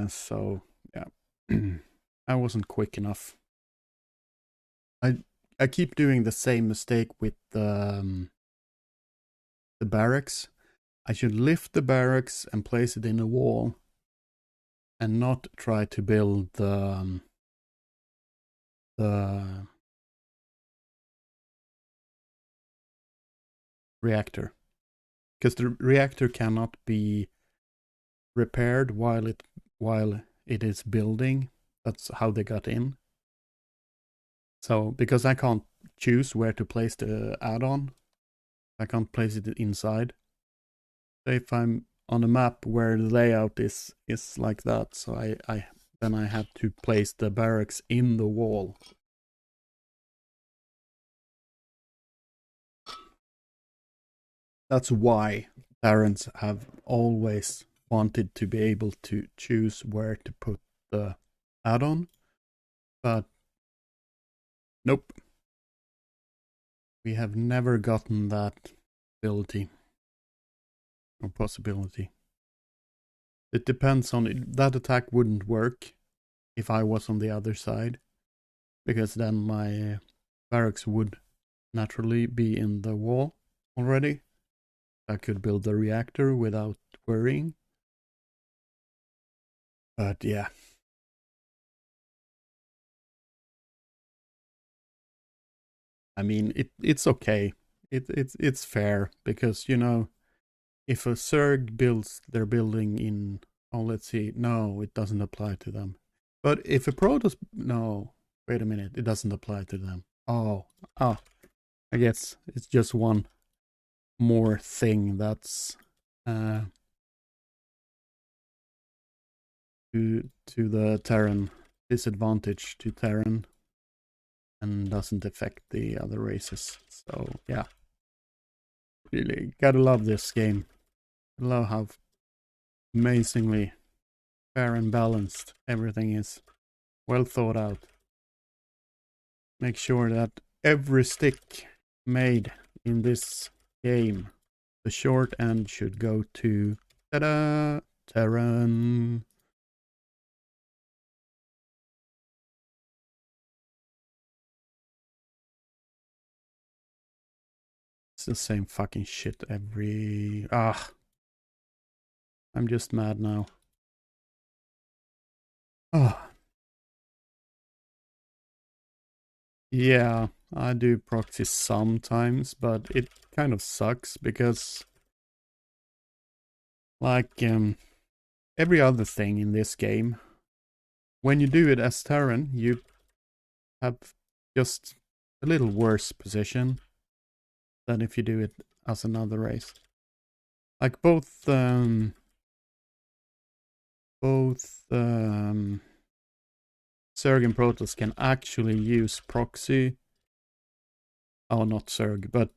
So, yeah. I wasn't quick enough. I keep doing the same mistake with the barracks. I should lift the barracks and place it in a wall and not try to build the reactor. Because the reactor cannot be repaired while it is building. That's how they got in. So, because I can't choose where to place the add-on, I can't place it inside. So if I'm on a map where the layout is like that, so then I have to place the barracks in the wall. That's why parents have always wanted to be able to choose where to put the add-on, but nope. We have never gotten that ability or possibility. It depends on it. That attack wouldn't work if I was on the other side, because then my barracks would naturally be in the wall already. I could build the reactor without worrying. But yeah. I mean, it's okay. It's fair because, you know, if a Zerg builds their building in, oh, let's see, no, it doesn't apply to them. But if a Protoss, no, wait a minute, it doesn't apply to them. Oh, I guess it's just one more thing that's to the Terran, disadvantage to Terran, and doesn't affect the other races. So yeah, really gotta love this game. I love how amazingly fair and balanced everything is. Well thought out. Make sure that every stick made in this game, the short end should go to, ta-da, Terran. It's the same fucking shit every... Ah. I'm just mad now. Oh. Yeah, I do proxy sometimes, but it kind of sucks because... Like, every other thing in this game, when you do it as Terran, you have just a little worse position than if you do it as another race. Like both Zerg and Protoss can actually use proxy. Oh, not Zerg, but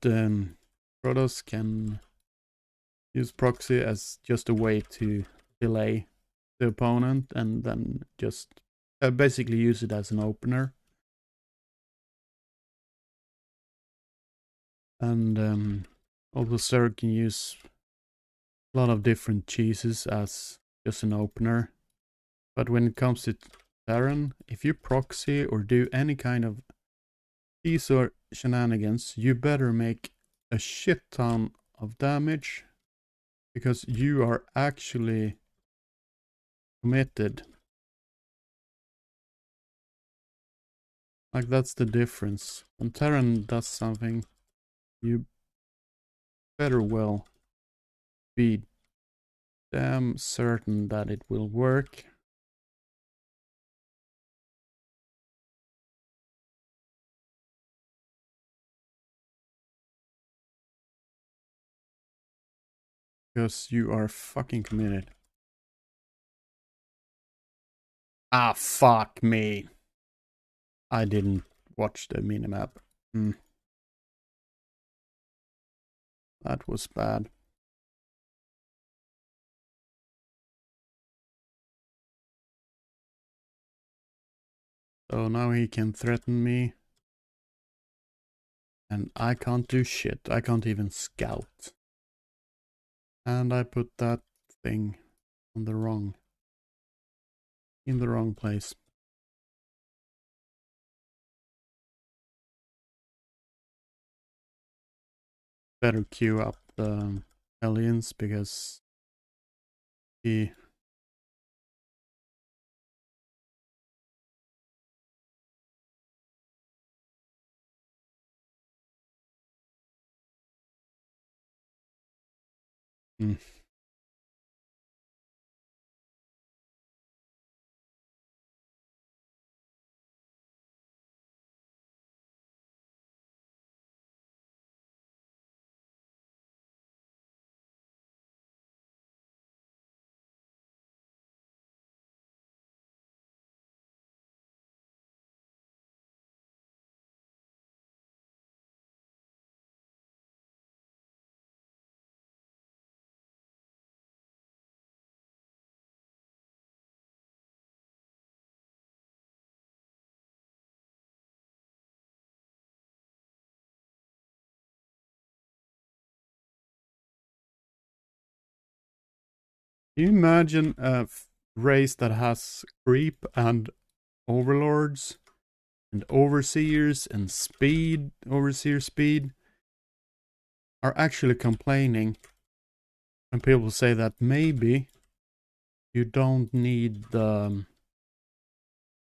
Protoss can use proxy as just a way to delay the opponent and then just basically use it as an opener. And also Zerg can use a lot of different cheeses as just an opener. But when it comes to Terran, if you proxy or do any kind of cheese or shenanigans, you better make a shit ton of damage because you are actually committed. Like, that's the difference. When Terran does something, you better well be damn certain that it will work. Because you are fucking committed. Ah, fuck me. I didn't watch the minimap. That was bad. So now he can threaten me. And I can't do shit. I can't even scout. And I put that thing on the wrong... in the wrong place. Better queue up the aliens because he... Can you imagine a race that has creep and overlords and overseers and speed, overseer speed, are actually complaining when people say that maybe you don't need the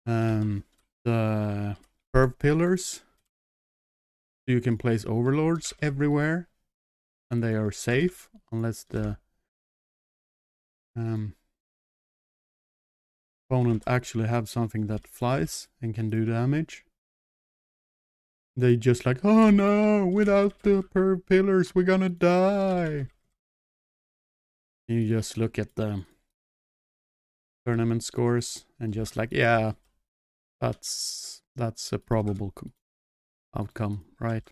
perv pillars, so you can place overlords everywhere and they are safe unless the opponent actually have something that flies and can do damage. They just like, oh no, without the perv pillars we're gonna die. You just look at the tournament scores and just like, yeah, that's a probable outcome, right?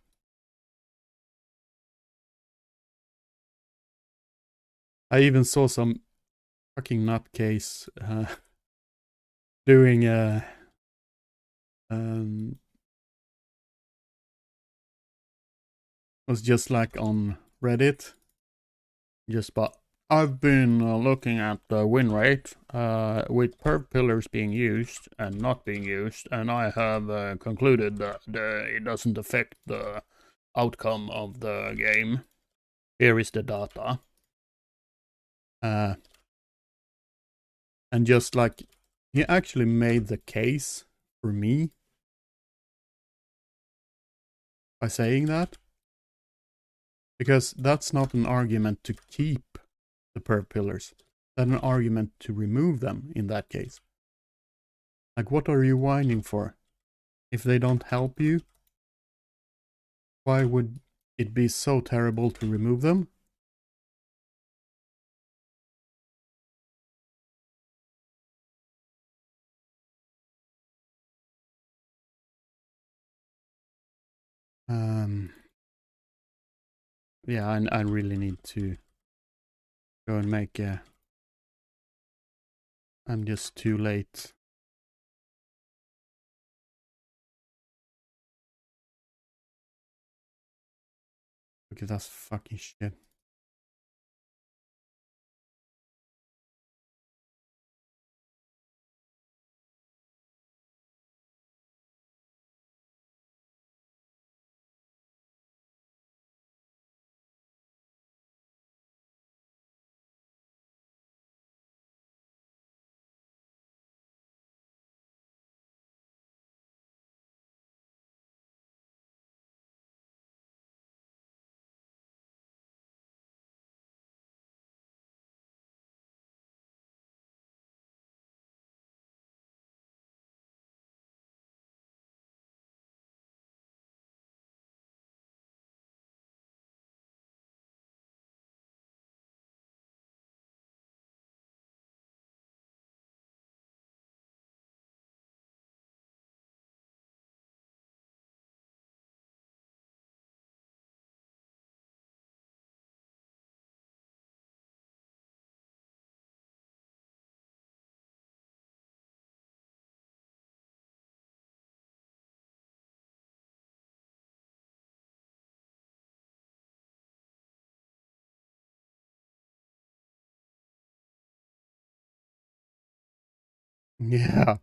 I even saw some fucking nutcase doing a was just like on Reddit, just but I've been looking at the win rate with perv pillars being used and not being used, and I have concluded that it doesn't affect the outcome of the game. Here is the data. And just like, he actually made the case for me by saying that. Because that's not an argument to keep the perp pillars. That's an argument to remove them in that case. Like, what are you whining for? If they don't help you, why would it be so terrible to remove them? Yeah, I really need to go and make a... I'm just too late. Okay, that's fucking shit. Yeah,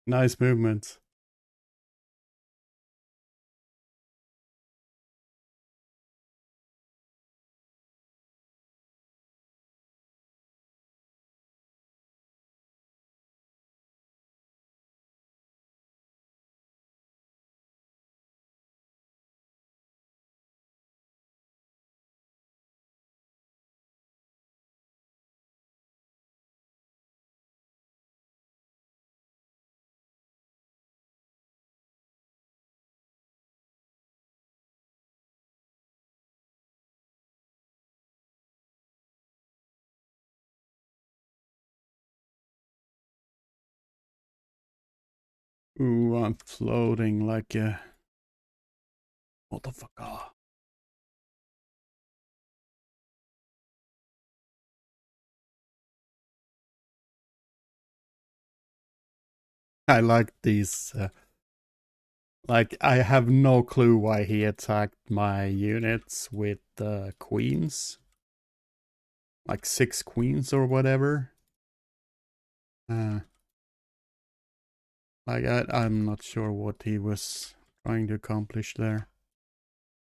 nice movements. Ooh, I'm floating like a motherfucker. I like these. Like, I have no clue why he attacked my units with queens. Like 6 queens or whatever. Like, I'm not sure what he was trying to accomplish there.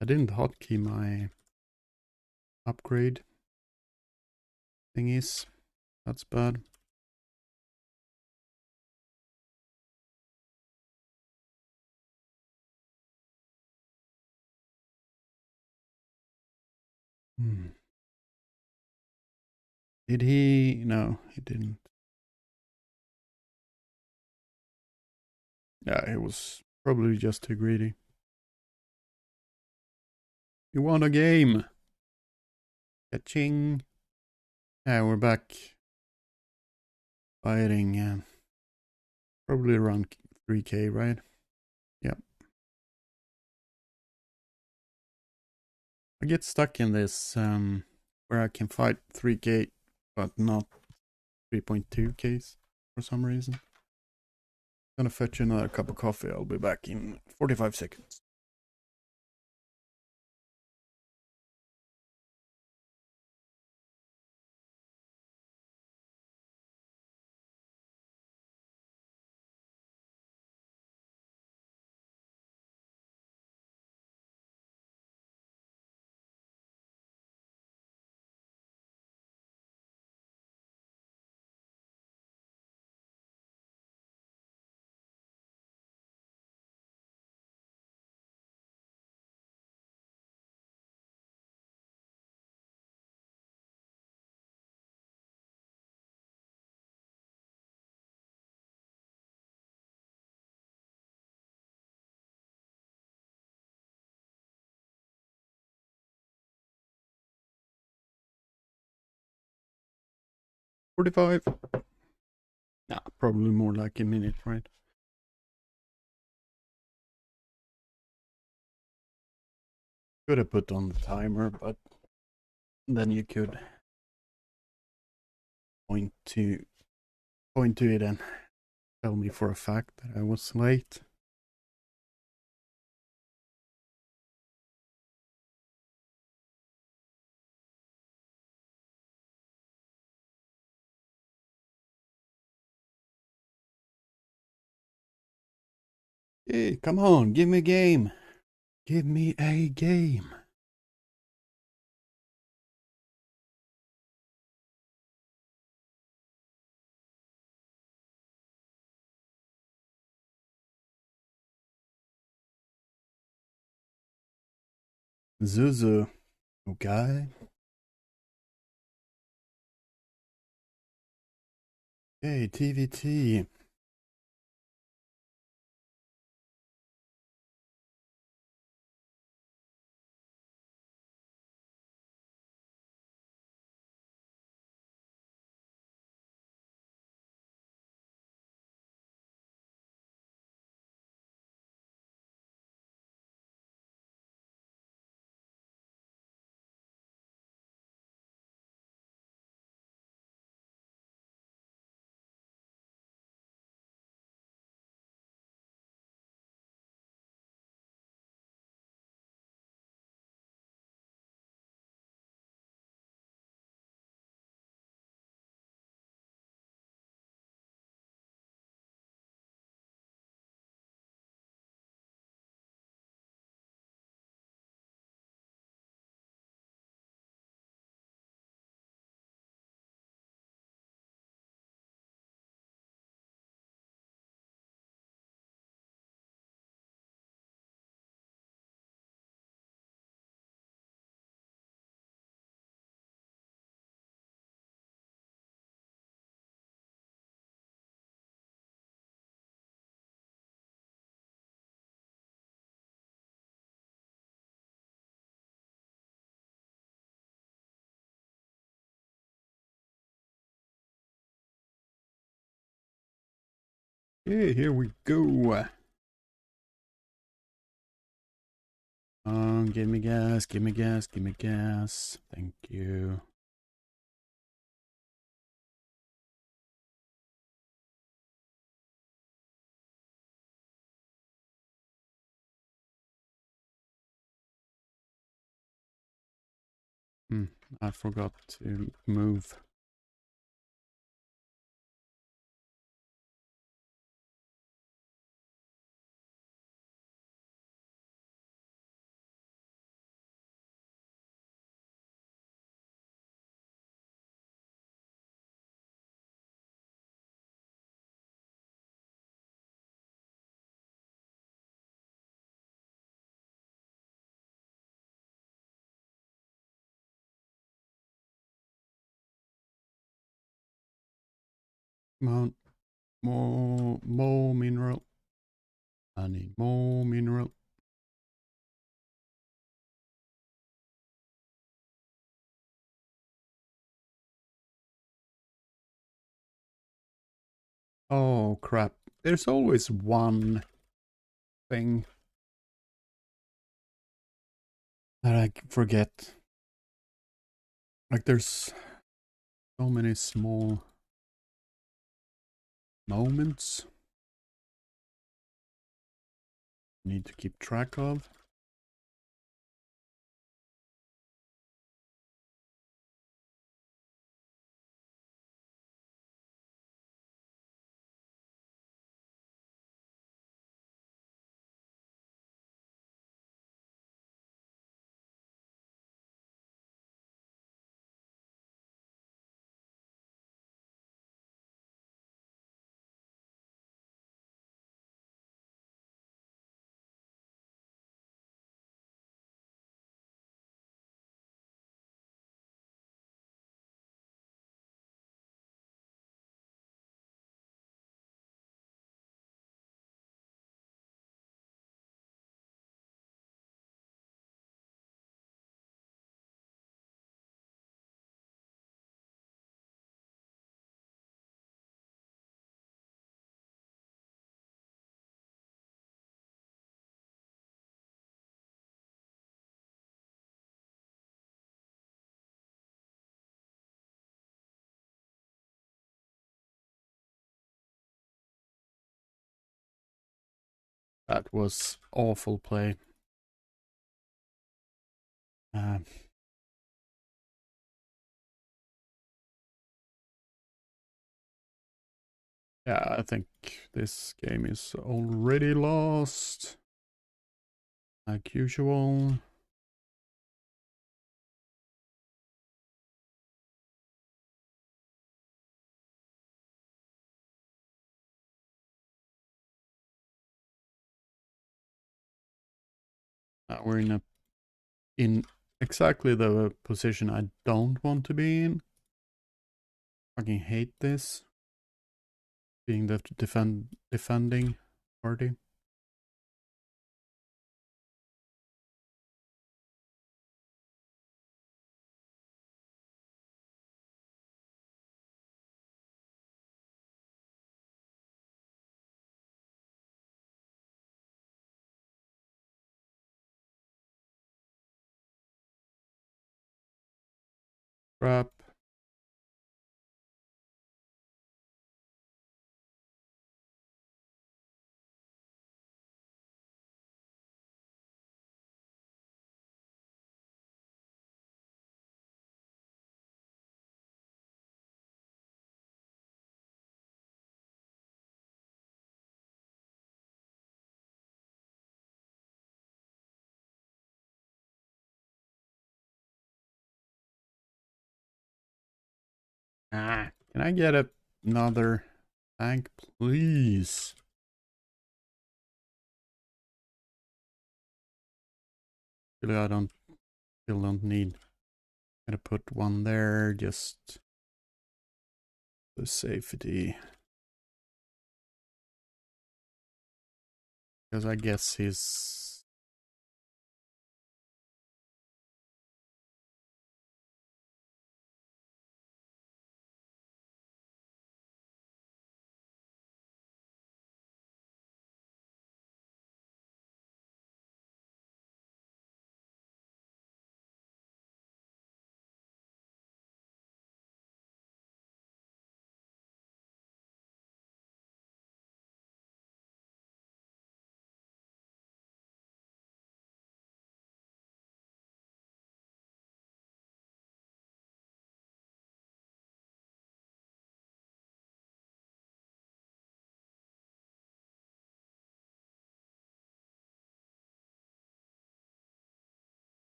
I didn't hotkey my upgrade thingies. That's bad. Did he? No, he didn't. Yeah, he was probably just too greedy. You won a game! Ka-ching! Yeah, we're back fighting. Probably around 3k, right? Yep. I get stuck in this where I can fight 3k, but not 3.2ks for some reason. Gonna fetch another cup of coffee. I'll be back in 45 seconds. 45. Nah, probably more like a minute, right? Could have put on the timer, but then you could point to it and tell me for a fact that I was late. Hey, come on, give me a game. Give me a game. Zuzu. Okay. Hey, TVT. Yeah, here we go. Give me gas, give me gas, give me gas. Thank you. I forgot to move. Come on. More mineral. I need more mineral. Oh crap. There's always one thing that I forget. Like there's so many small moments I need to keep track of. That was awful play. Yeah, I think this game is already lost. Like usual. We're in exactly the position I don't want to be in. Fucking hate this. Being the defending party. Crap. Can I get another tank, please? Really, I still don't need. Gonna put one there just for safety. Because I guess he's...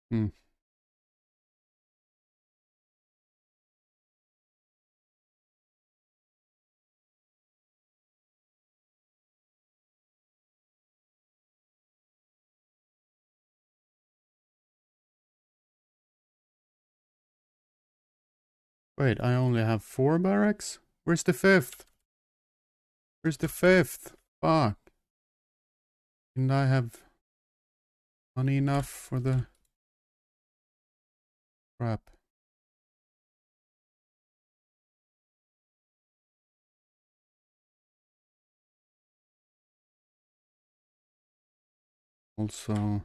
Hmm. Wait, I only have 4 barracks? Where's the 5th? Where's the 5th? Fuck. Didn't I have money enough for the... Crap. Also...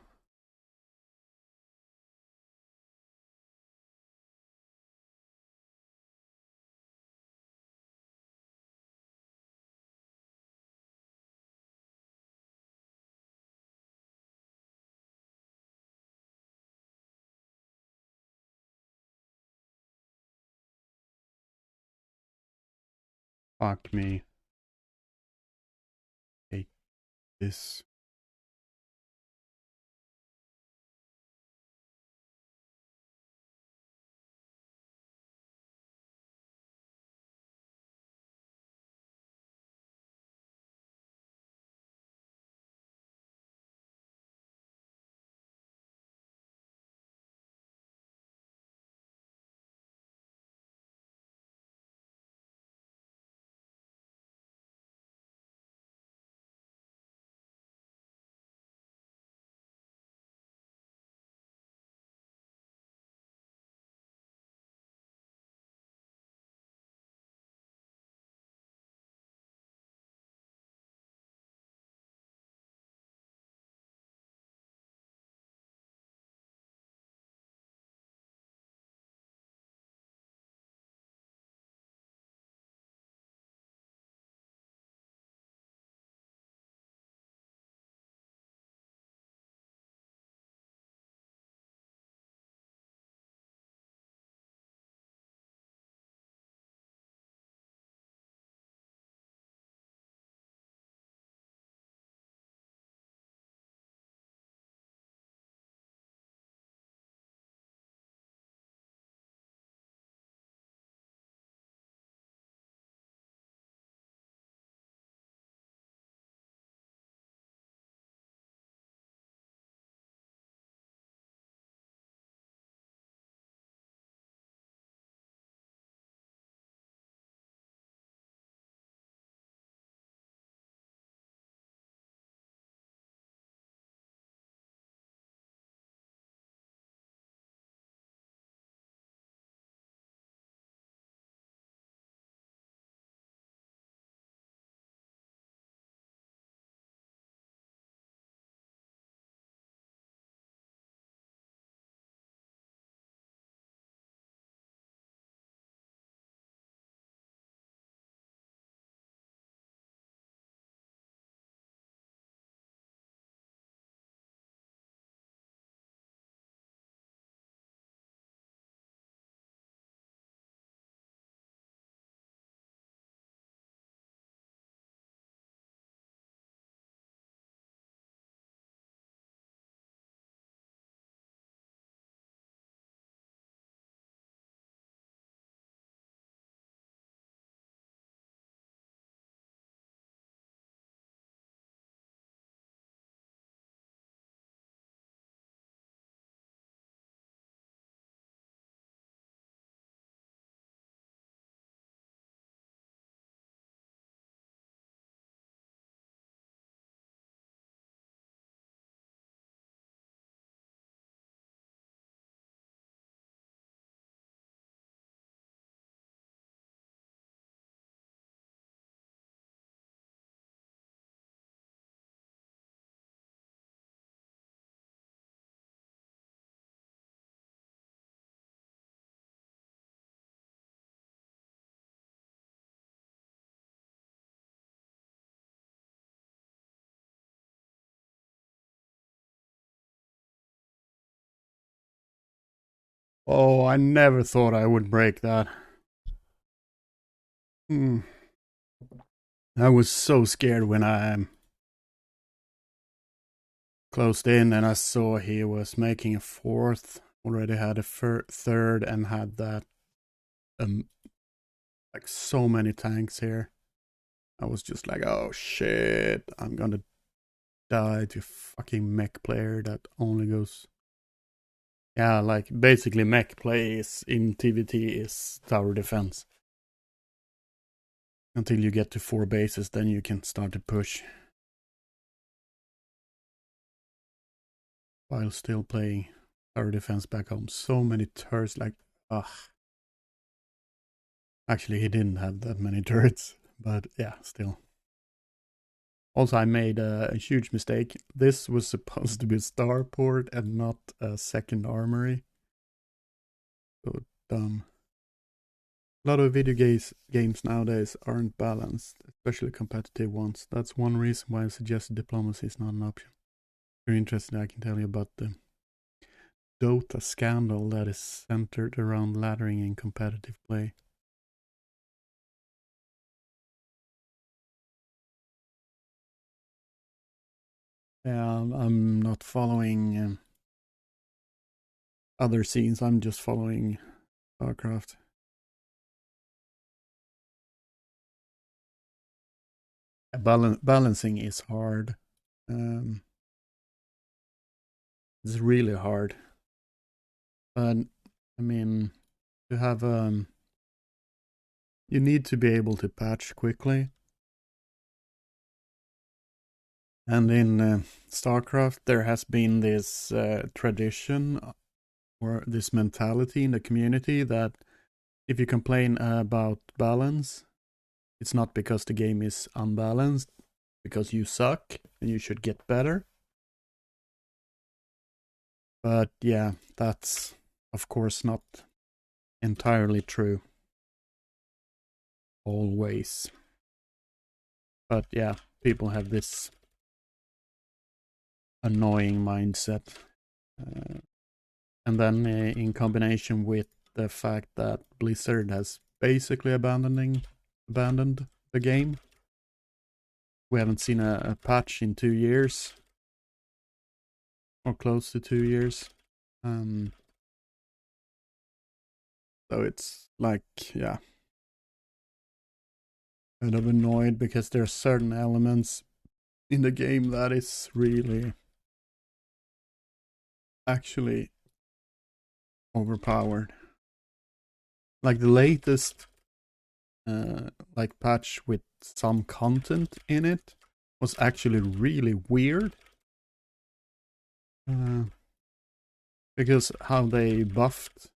Fuck me. Take this. Oh, I never thought I would break that. I was so scared when I closed in and I saw he was making a fourth, already had a third, and had that um like so many tanks here. I was just like, oh shit, I'm gonna die to fucking mech player that only goes. Yeah, like basically mech play is in TVT is tower defense. Until you get to 4 bases, then you can start to push. While still playing tower defense back home. So many turrets, like, ugh. Actually, he didn't have that many turrets, but yeah, still. Also, I made a huge mistake. This was supposed to be a starport and not a second armory. So dumb. A lot of video games nowadays aren't balanced, especially competitive ones. That's one reason why I suggest diplomacy is not an option. If you're interested, I can tell you about the Dota scandal that is centered around laddering in competitive play. Yeah, I'm not following other scenes. I'm just following StarCraft. Balancing is hard. Um, it's really hard. But I mean, to have you need to be able to patch quickly. And in StarCraft, there has been this tradition or this mentality in the community that if you complain about balance, it's not because the game is unbalanced, because you suck and you should get better. But yeah, that's of course not entirely true always. But yeah, people have this annoying mindset. And then in combination with the fact that Blizzard has basically abandoned the game. We haven't seen a patch in 2 years, or close to 2 years. Um, so it's like, yeah, kind of annoyed because there are certain elements in the game that is really actually overpowered. Like the latest like patch with some content in it was actually really weird. Because how they buffed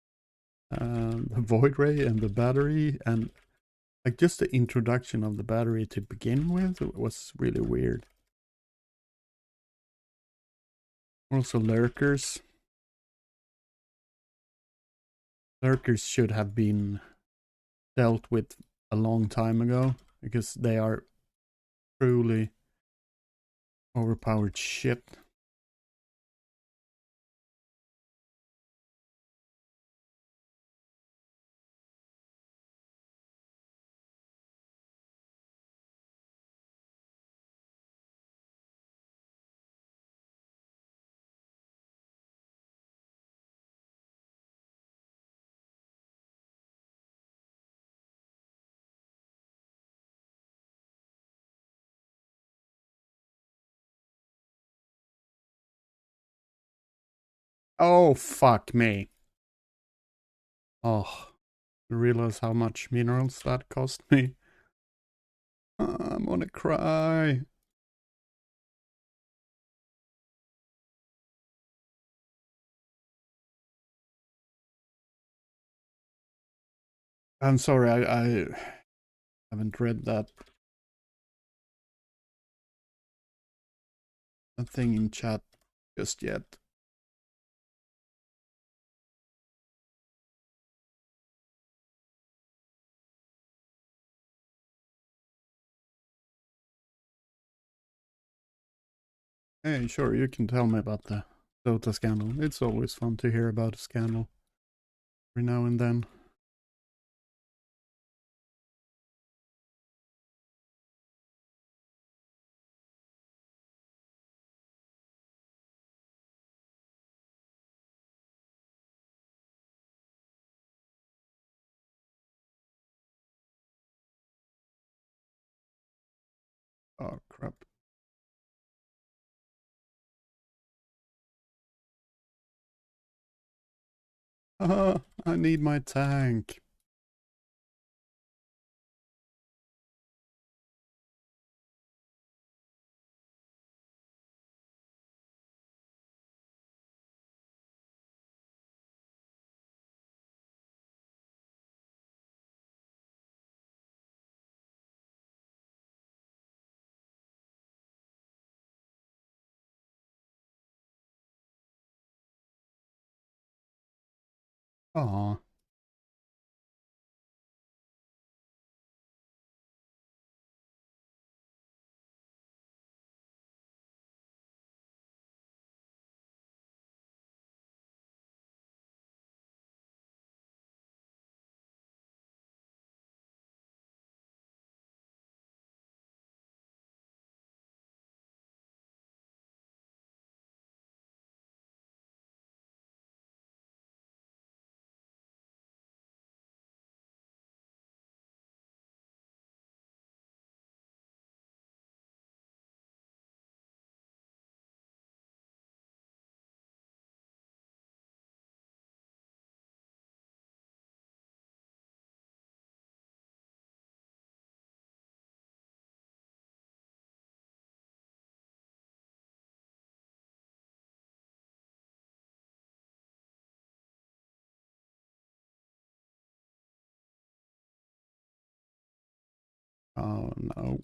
the Void Ray and the battery, and like just the introduction of the battery to begin with was really weird. Also, lurkers. Lurkers should have been dealt with a long time ago because they are truly overpowered shit. Oh, fuck me. Oh, you realize how much minerals that cost me? I'm gonna cry. I'm sorry, I haven't read that thing in chat just yet. Hey, sure, you can tell me about the Dota scandal. It's always fun to hear about a scandal. every now and then. Oh, crap. I need my tank. Aw. Oh, no.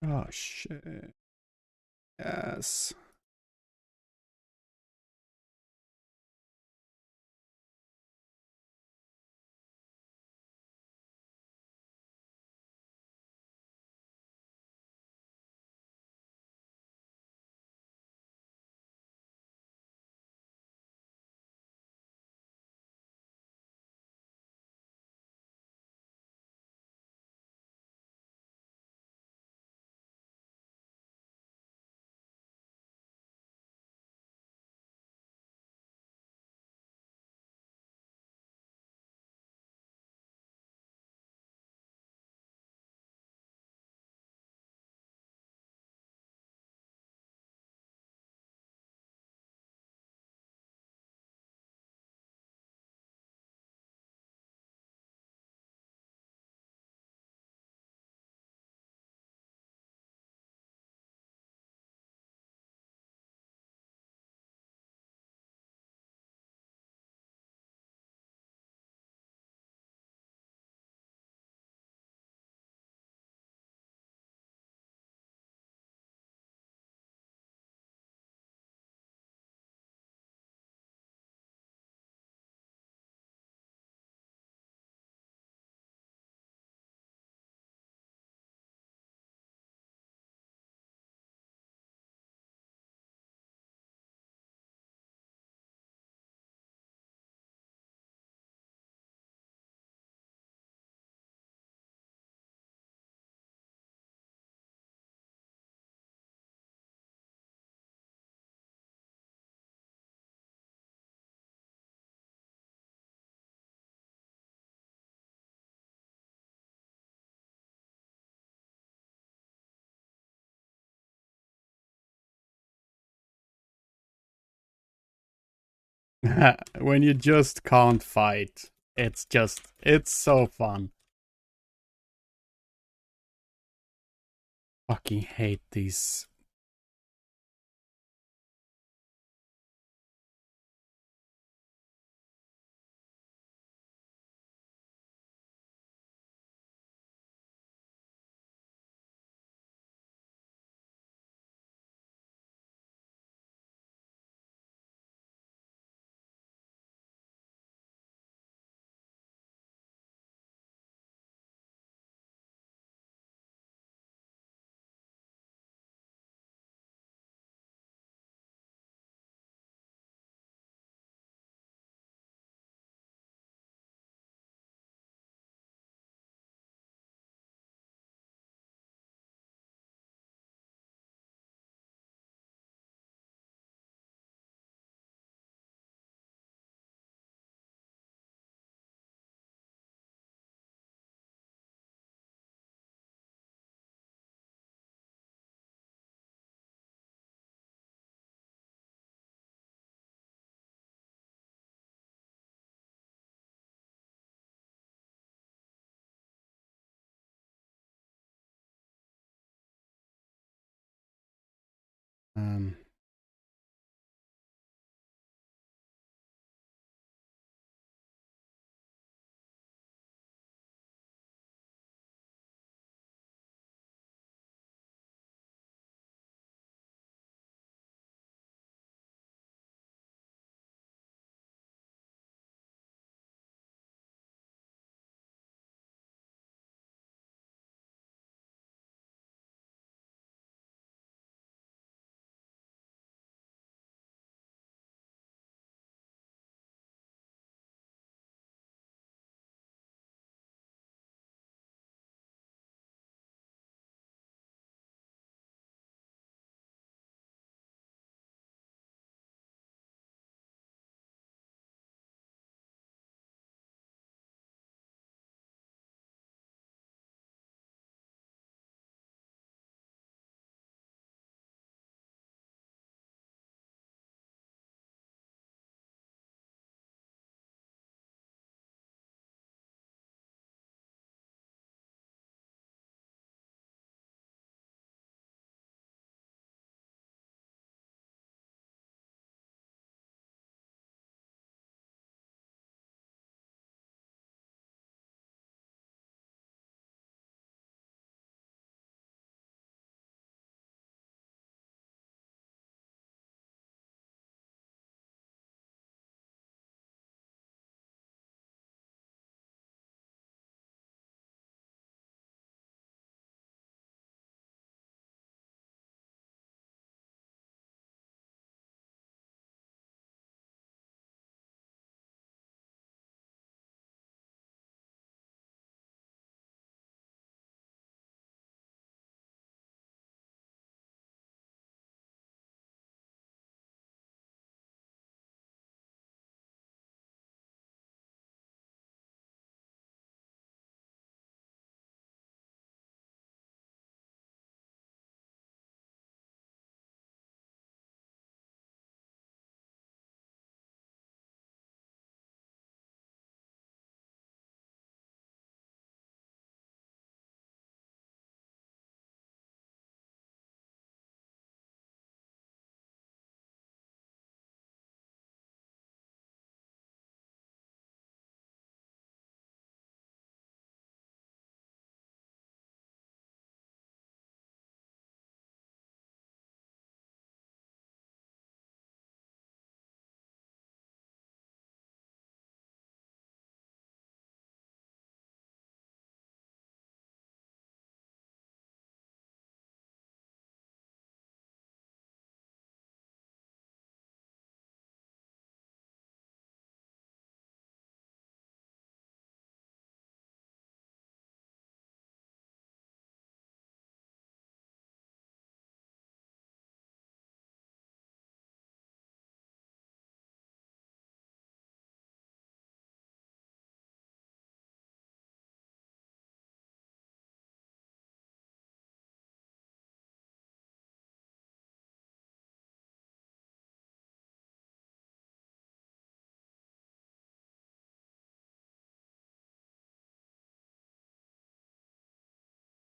Oh, shit. Yes. When you just can't fight, it's so fun. Fucking hate these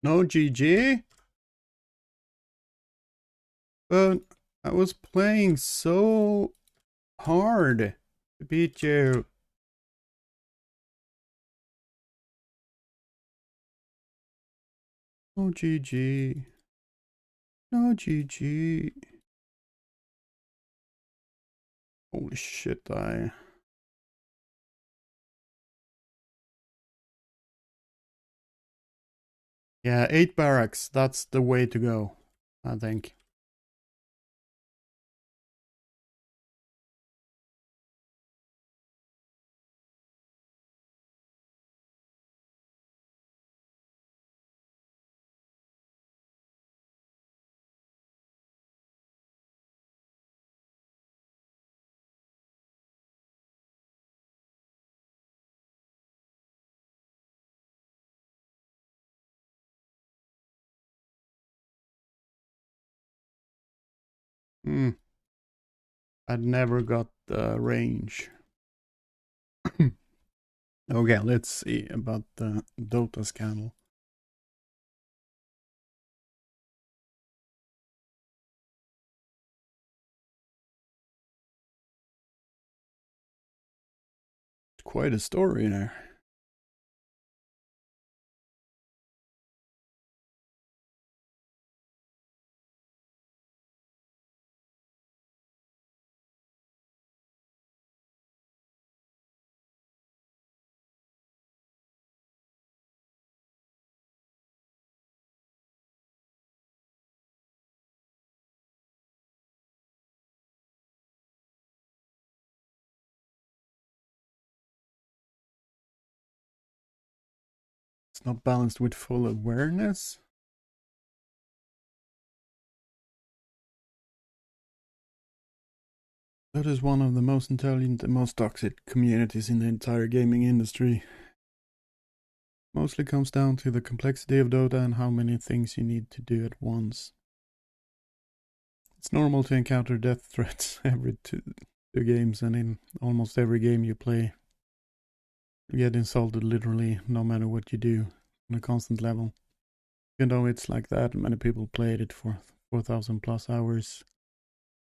No GG? But I was playing so hard to beat you. No GG. No GG. Holy shit, Yeah, 8 barracks. That's the way to go, I think. Hmm. I'd never got the range. Okay, let's see about the Dota scandal. Quite a story there. It's not balanced with full awareness. That is one of the most intelligent and most toxic communities in the entire gaming industry. Mostly comes down to the complexity of Dota and how many things you need to do at once. It's normal to encounter death threats every two games, and in almost every game you play, you get insulted literally no matter what you do on a constant level. Even though it's like that, many people played it for 4,000 plus hours,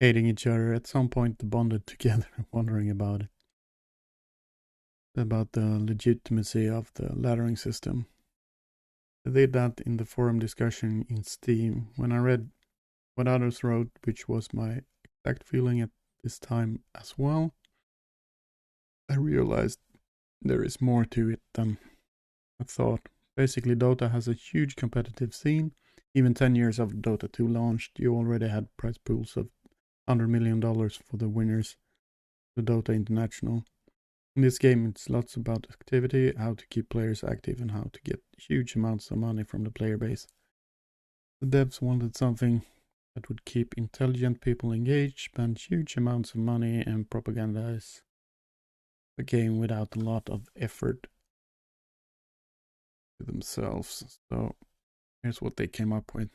hating each other. At some point, they bonded together, wondering about it. About the legitimacy of the laddering system. I did that in the forum discussion in Steam. When I read what others wrote, which was my exact feeling at this time as well, I realized there is more to it than I thought. Basically, Dota has a huge competitive scene. Even 10 years after Dota 2 launched, you already had prize pools of $100 million for the winners, the Dota International. In this game, it's lots about activity, how to keep players active, and how to get huge amounts of money from the player base. The devs wanted something that would keep intelligent people engaged, spend huge amounts of money, and propagandize the game without a lot of effort to themselves. So here's what they came up with.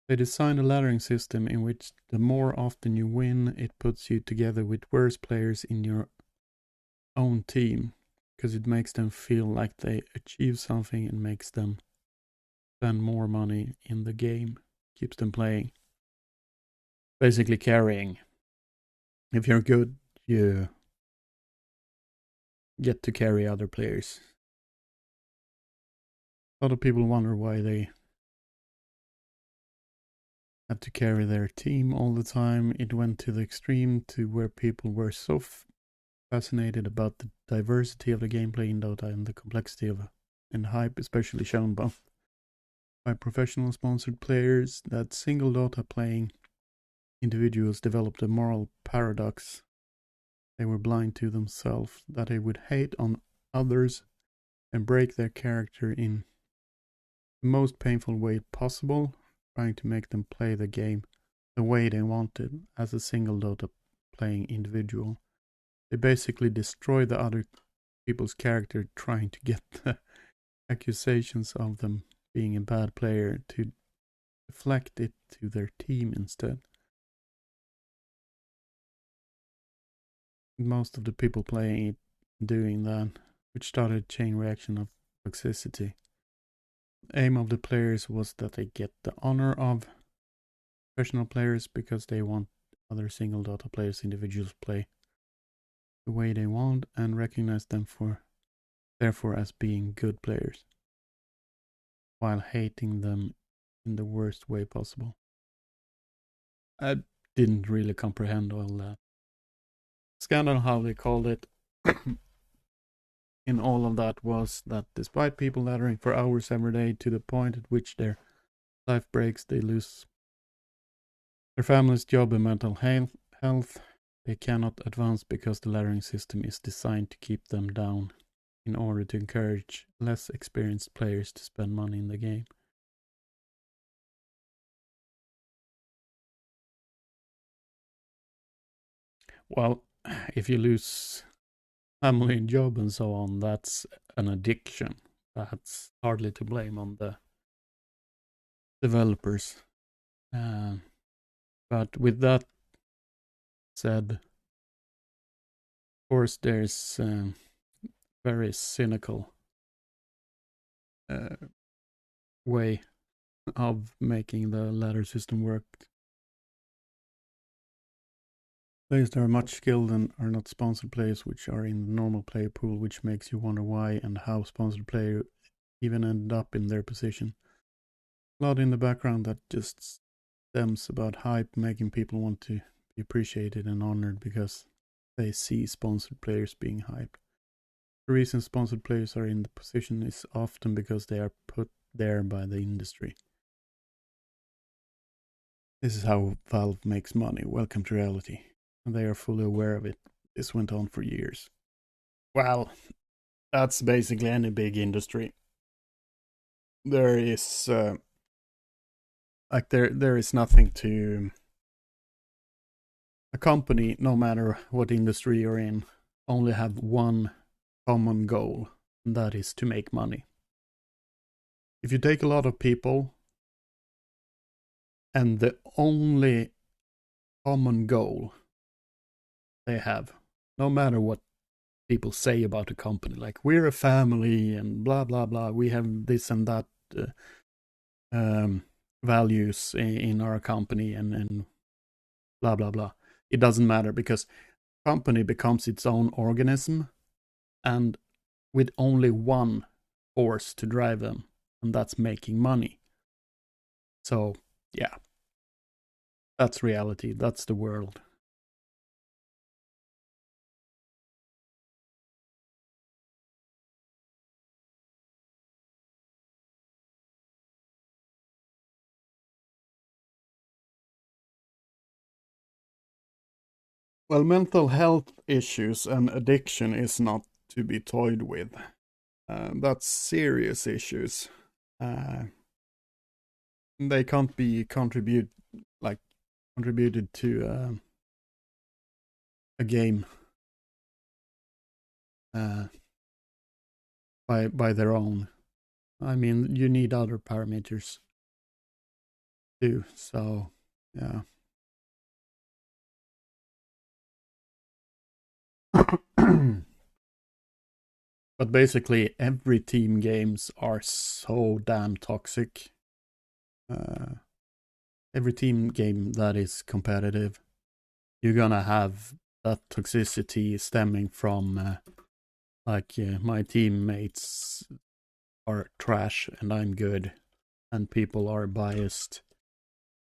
They designed a laddering system in which the more often you win, it puts you together with worse players in your own team, because it makes them feel like they achieve something and makes them spend more money in the game, keeps them playing. Basically carrying. If you're good, you get to carry other players. A lot of people wonder why they have to carry their team all the time. It went to the extreme to where people were so fascinated about the diversity of the gameplay in Dota and the complexity of and hype, especially shown both by professional sponsored players, that single Dota playing individuals developed a moral paradox. They were blind to themselves, that they would hate on others and break their character in the most painful way possible, trying to make them play the game the way they wanted as a single Dota playing individual. They basically destroy the other people's character, trying to get the accusations of them being a bad player to deflect it to their team instead. Most of the people playing it doing that, which started a chain reaction of toxicity. aim of the players was that they get the honor of professional players because they want other single Dota players, individuals play the way they want and recognize them for therefore as being good players, while hating them in the worst way possible. I didn't really comprehend all that. Scandal, how they called it, in all of that was that despite people laddering for hours every day to the point at which their life breaks, they lose their family's job and mental health, they cannot advance because the laddering system is designed to keep them down in order to encourage less experienced players to spend money in the game. Well, if you lose family and job and so on, that's an addiction. That's hardly to blame on the developers. But with that said, of course, there's very cynical way of making the ladder system work. Players that are much skilled and are not sponsored players, which are in the normal player pool, which makes you wonder why and how sponsored player even end up in their position. A lot in the background that just stems about hype, making people want to be appreciated and honored because they see sponsored players being hyped. The reason sponsored players are in the position is often because they are put there by the industry. This is how Valve makes money. Welcome to reality. And they are fully aware of it. This went on for years. Well, that's basically any big industry. There is there is nothing to a company, no matter what industry you're in, only have one common goal, and that is to make money. If you take a lot of people and the only common goal they have, no matter what people say about a company, like we're a family and blah blah blah, we have this and that values in our company and blah blah blah. It doesn't matter because company becomes its own organism and with only one force to drive them, and that's making money. So yeah, that's reality. That's the world. Well, mental health issues and addiction is not to be toyed with. That's serious issues. They can't be contributed to a game by their own. I mean, you need other parameters too. So yeah. But basically, every team games are so damn toxic. Every team game that is competitive, you're gonna have that toxicity stemming from my teammates are trash and I'm good, and people are biased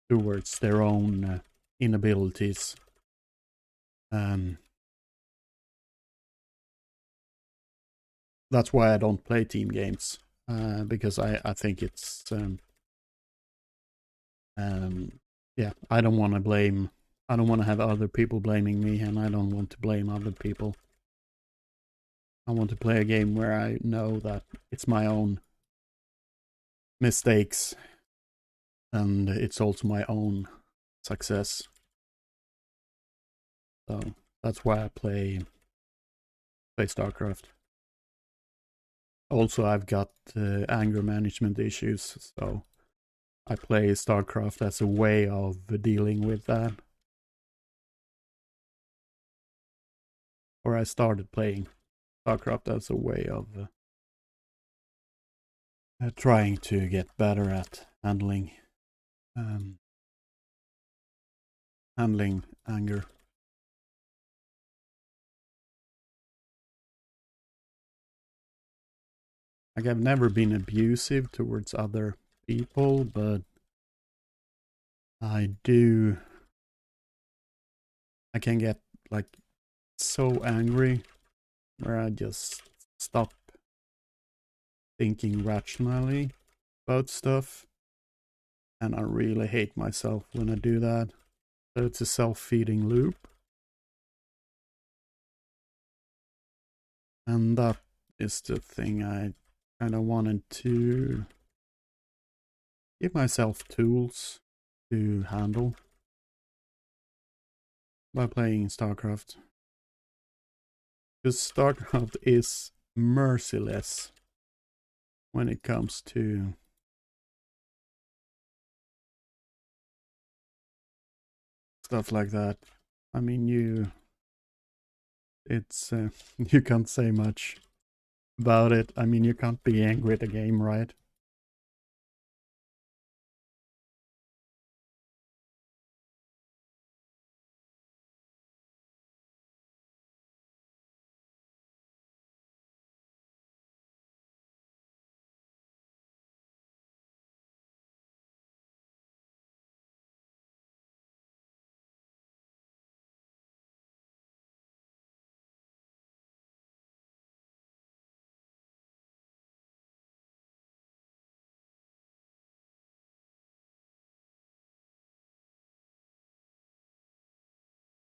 towards their own inabilities. That's why I don't play team games, because I think it's yeah, I don't want to blame. I don't want to have other people blaming me, and I don't want to blame other people. I want to play a game where I know that it's my own mistakes and it's also my own success. So that's why I play StarCraft. Also, I've got anger management issues, so I play StarCraft as a way of dealing with that. Or I started playing StarCraft as a way of trying to get better at handling anger. Like, I've never been abusive towards other people, but I can get like so angry where I just stop thinking rationally about stuff, and I really hate myself when I do that. So it's a self-feeding loop, and that is the thing I kind of wanted to give myself tools to handle by playing StarCraft. Because StarCraft is merciless when it comes to stuff like that. I mean, it's you can't say much about it. I mean, you can't be angry at the game, right?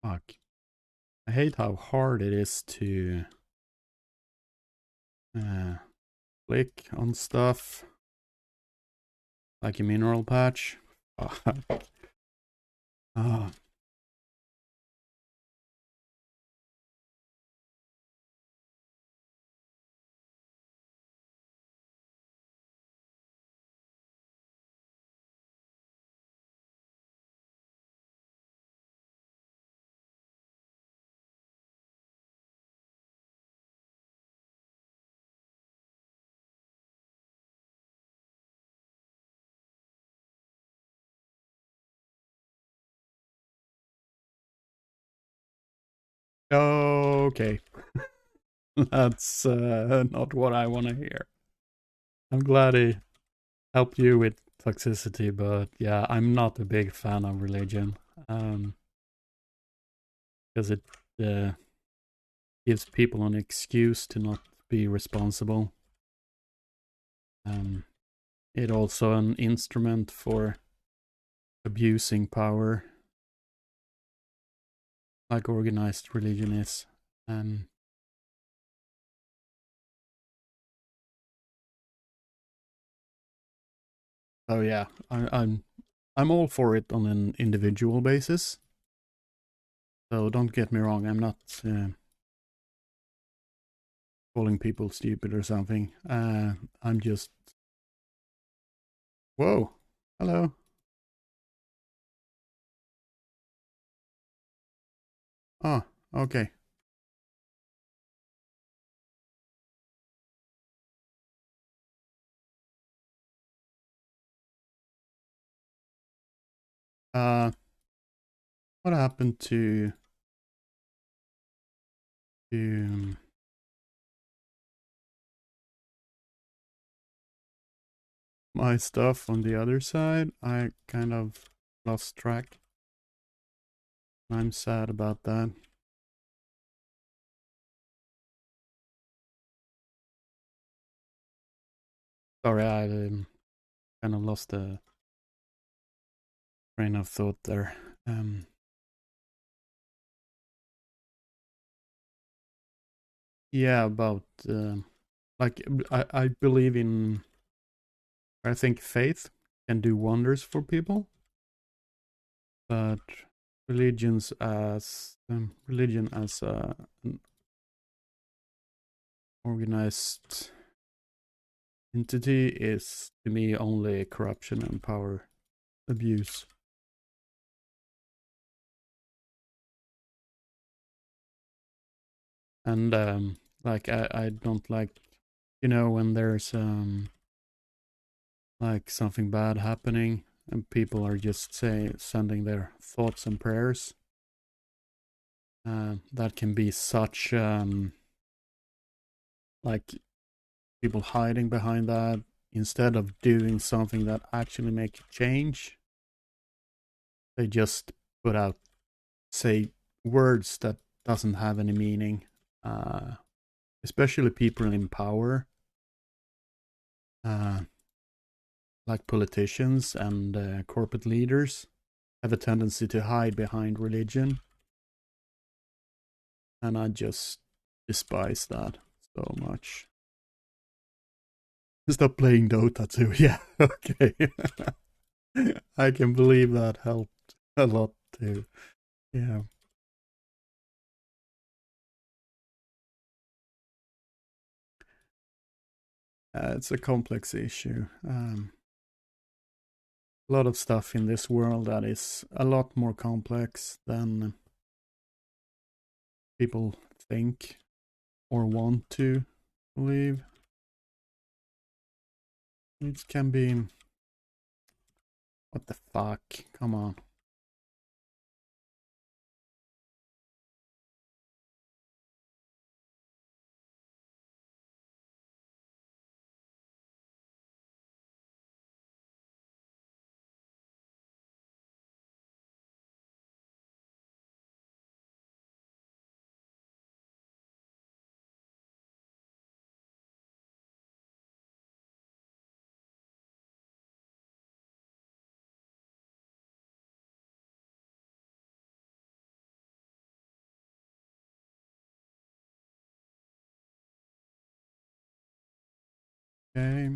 Fuck. I hate how hard it is to uh, click on stuff like a mineral patch. Oh, okay. That's not what I want to hear. I'm glad I helped you with toxicity, but yeah, I'm not a big fan of religion. Because it uh, gives people an excuse to not be responsible. It also an instrument for abusing power, like organized religion is. So yeah, I'm all for it on an individual basis. So don't get me wrong, I'm not calling people stupid or something. I'm just, whoa, hello. Oh, okay. Uh, what happened to my stuff on the other side? I kind of lost track. I'm sad about that. Sorry, I kind of lost the train of thought there. Yeah, about like I believe in. I think faith can do wonders for people, but religion as an organized entity is to me only corruption and power abuse. And like I don't like, when there's like something bad happening, and people are just sending their thoughts and prayers. That can be such like people hiding behind that instead of doing something that actually make a change. They just put out, say, words that doesn't have any meaning. Uh, Especially people in power, uh, like politicians and corporate leaders, have a tendency to hide behind religion, and I just despise that so much. Stop playing Dota too. Yeah, okay. I can believe that helped a lot too. Yeah. It's a complex issue. A lot of stuff in this world that is a lot more complex than people think or want to believe. It can be. What the fuck? Come on. Okay.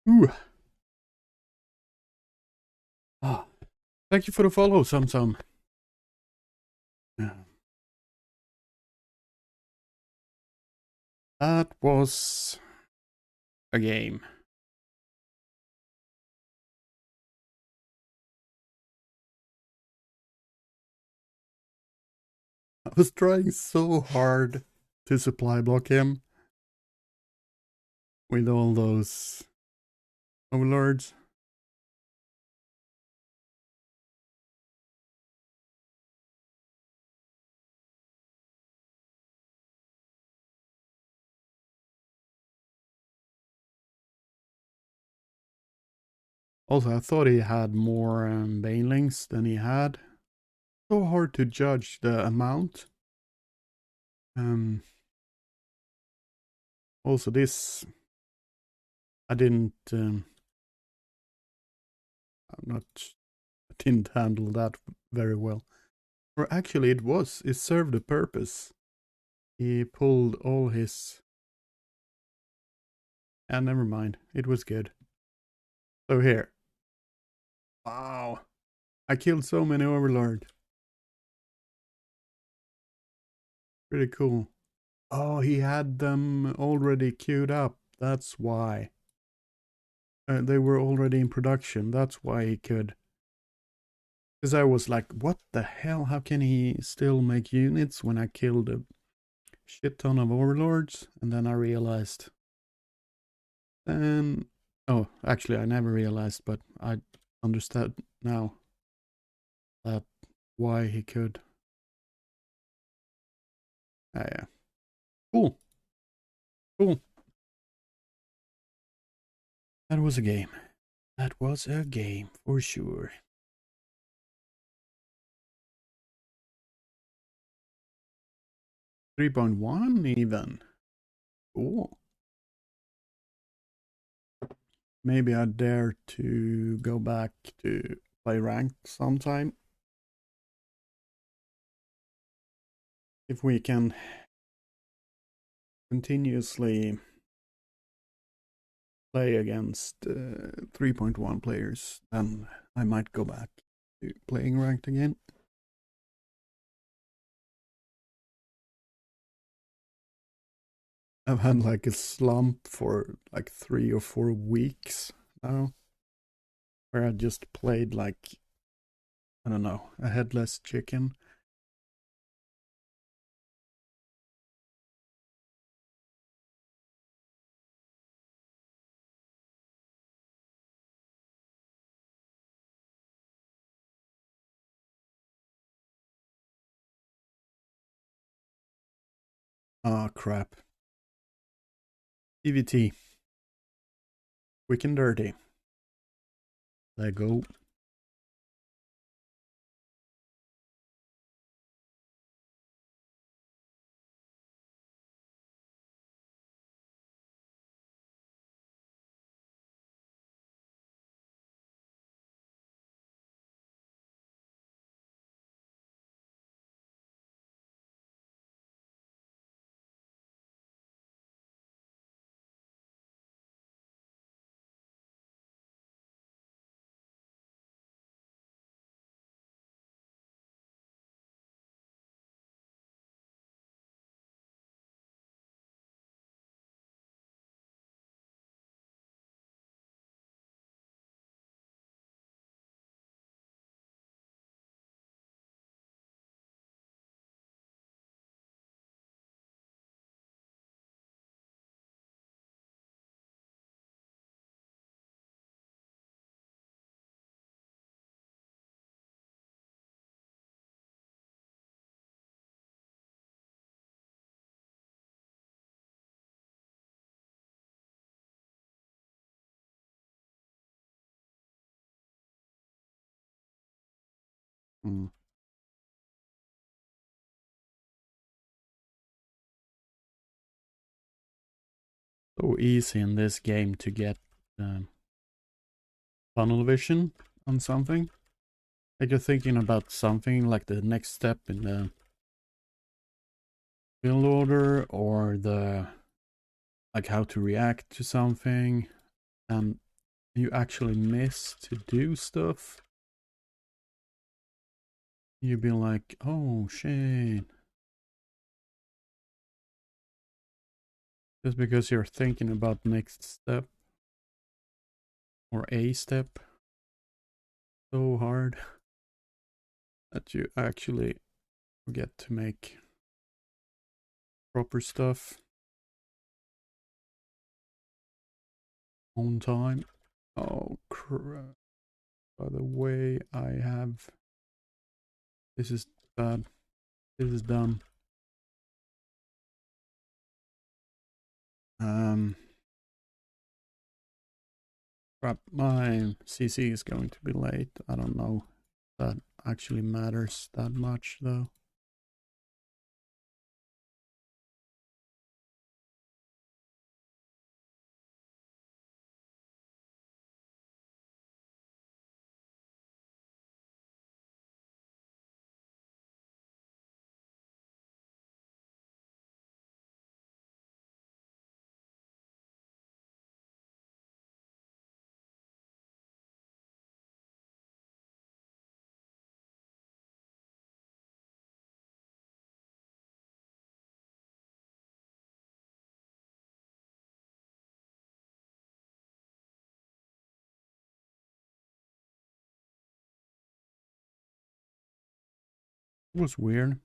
Ooh. Ah. Thank you for the follow, Sam. Yeah. That was a game. I was trying so hard to supply block him with all those overlords. Also, I thought he had more banelings than he had. So hard to judge the amount. Also, this I didn't. I'm not. I didn't handle that very well. Or actually, it was. It served a purpose. He pulled all his. And never mind. It was good. So here. Wow. I killed so many Overlord. Pretty cool. Oh, he had them already queued up. That's why. They were already in production. That's why he could. Because I was like, what the hell? How can he still make units when I killed a shit ton of Overlords? And then I realized. Then. Oh, actually, I never realized, but I understand now that why he could. Yeah. Cool. Cool. That was a game. That was a game for sure. 3.1 even. Cool. Maybe I dare to go back to play ranked sometime. If we can continuously play against 3.1 players, then I might go back to playing ranked again. I've had like a slump for like 3 or 4 weeks now, where I just played like, I don't know, a headless chicken. Ah, crap. TVT. Quick and dirty. Let go. Mm. So easy in this game to get um, tunnel vision on something. Like you're thinking about something like the next step in the build order or the like how to react to something, and you actually miss to do stuff. You'd be like, oh shit. Just because you're thinking about next step or a step so hard that you actually forget to make proper stuff on time. Oh crap. By the way, I have. This is bad. This is dumb. Um. Crap, my CC is going to be late. I don't know if that actually matters that much though. It was weird.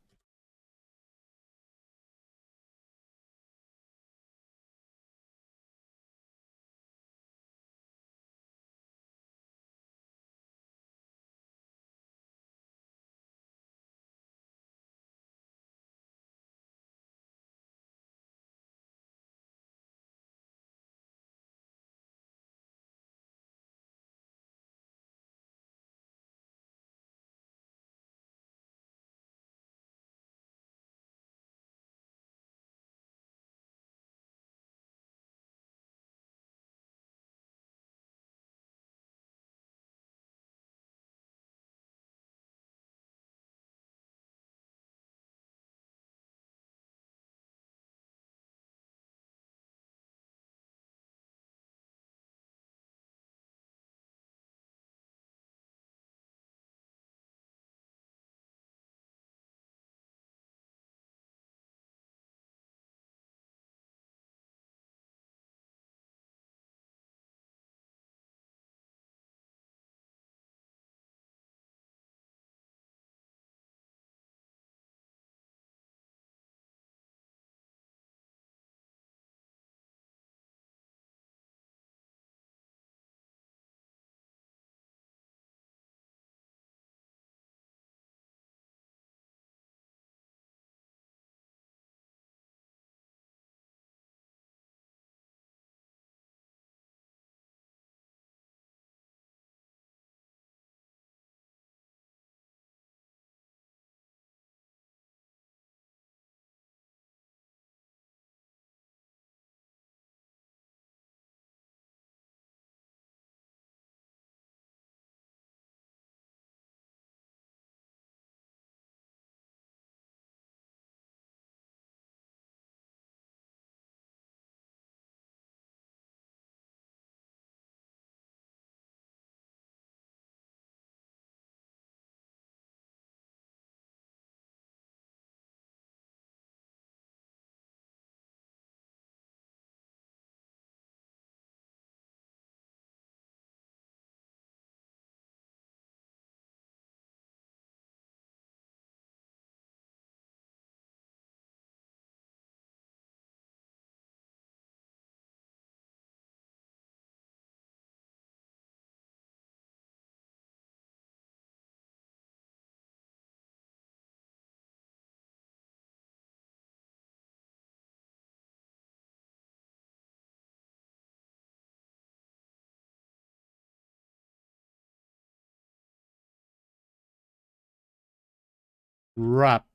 Rap.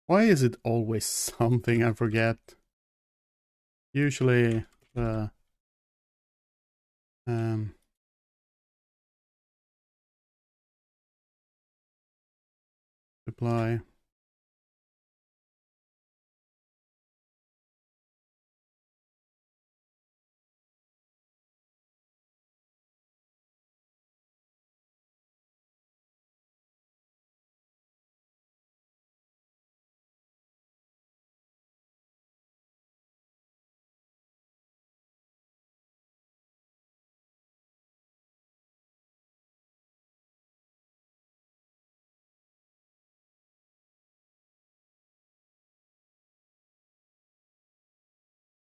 Why is it always something I forget? Usually um reply.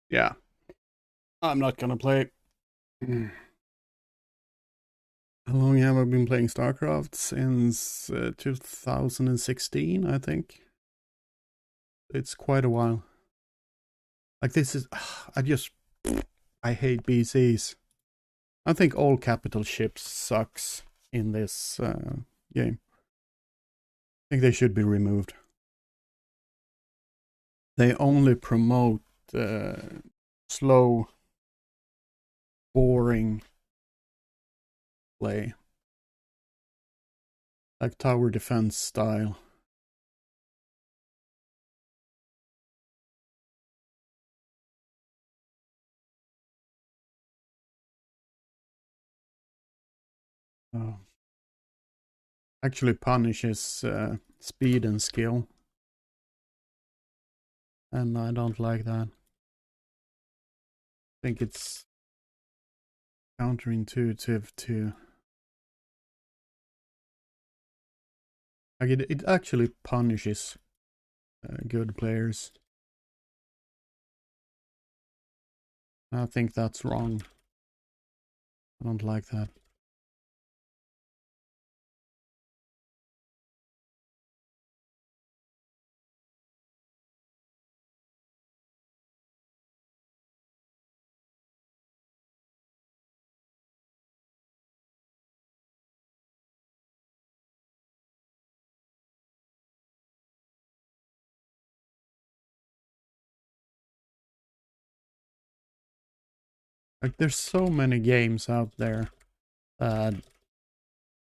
Yeah. I'm not gonna play. How long have I been playing StarCraft? Since 2016, I think. It's quite a while. Like this is, I hate BCs. I think all capital ships sucks in this game. I think they should be removed. They only promote slow, boring play. Like tower defense style. Actually punishes speed and skill. And I don't like that. I think it's counterintuitive to... Like it actually punishes good players. I think that's wrong. I don't like that. Like there's so many games out there that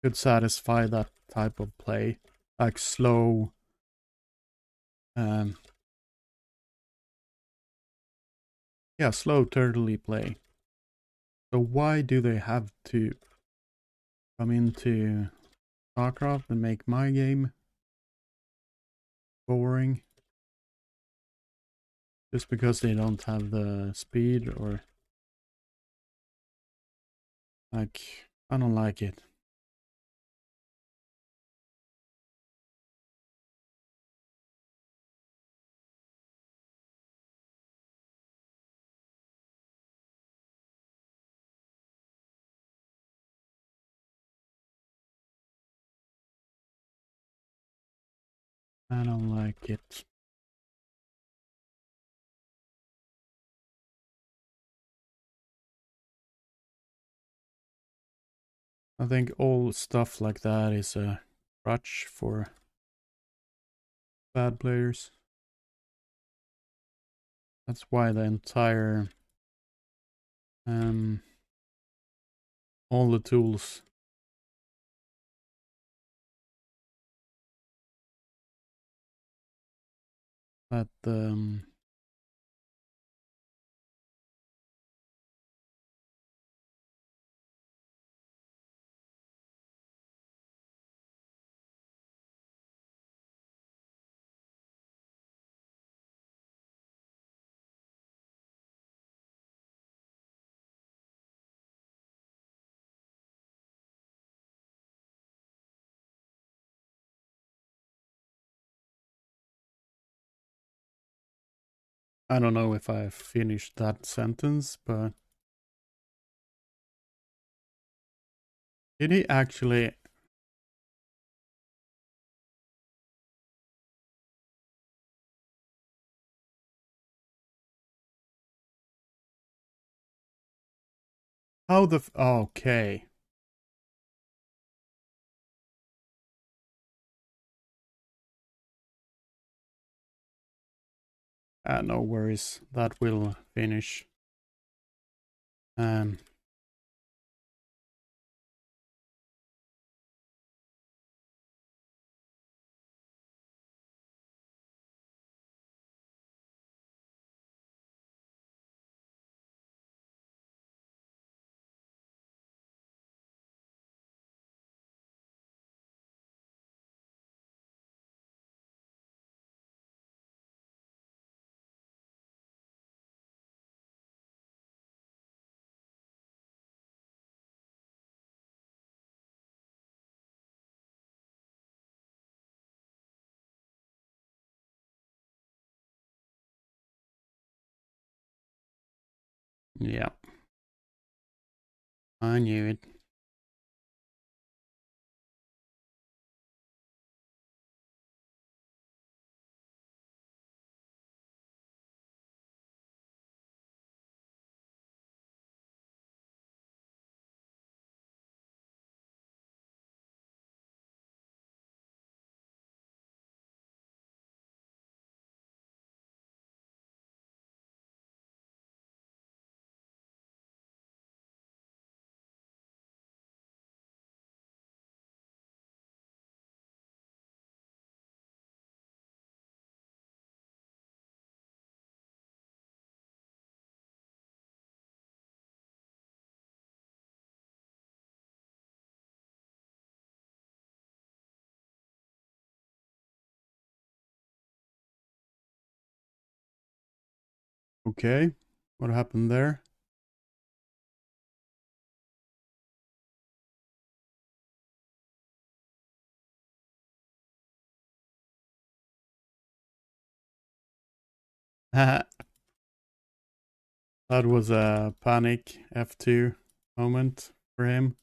could satisfy that type of play. Like slow, slow turtley play. So why do they have to come into StarCraft and make my game boring? Just because they don't have the speed, or... Like, I don't like it. I don't like it. I think all stuff like that is a crutch for bad players. That's why the entire all the tools that I don't know if I finished that sentence, but did he actually... How the okay. No worries. That will finish. Yeah. I knew it. Okay, what happened there? That was a panic F2 moment for him.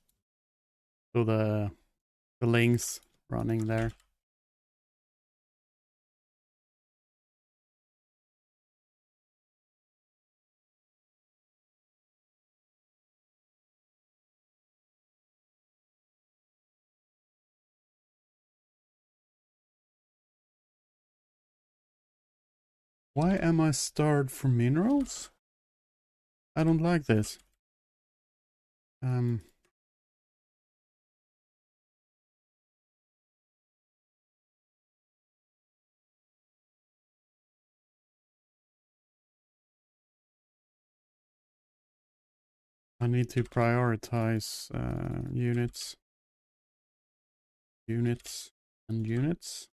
So the links running there. Why am I starved for minerals? I don't like this. I need to prioritize units, and units.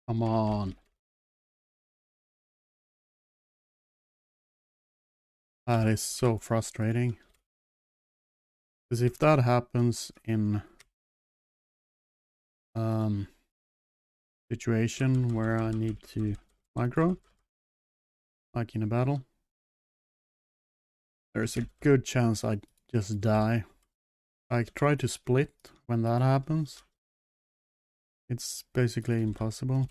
Come on. That is so frustrating. Because if that happens in situation where I need to micro, like in a battle, there's a good chance I just die. I try to split when that happens. It's basically impossible.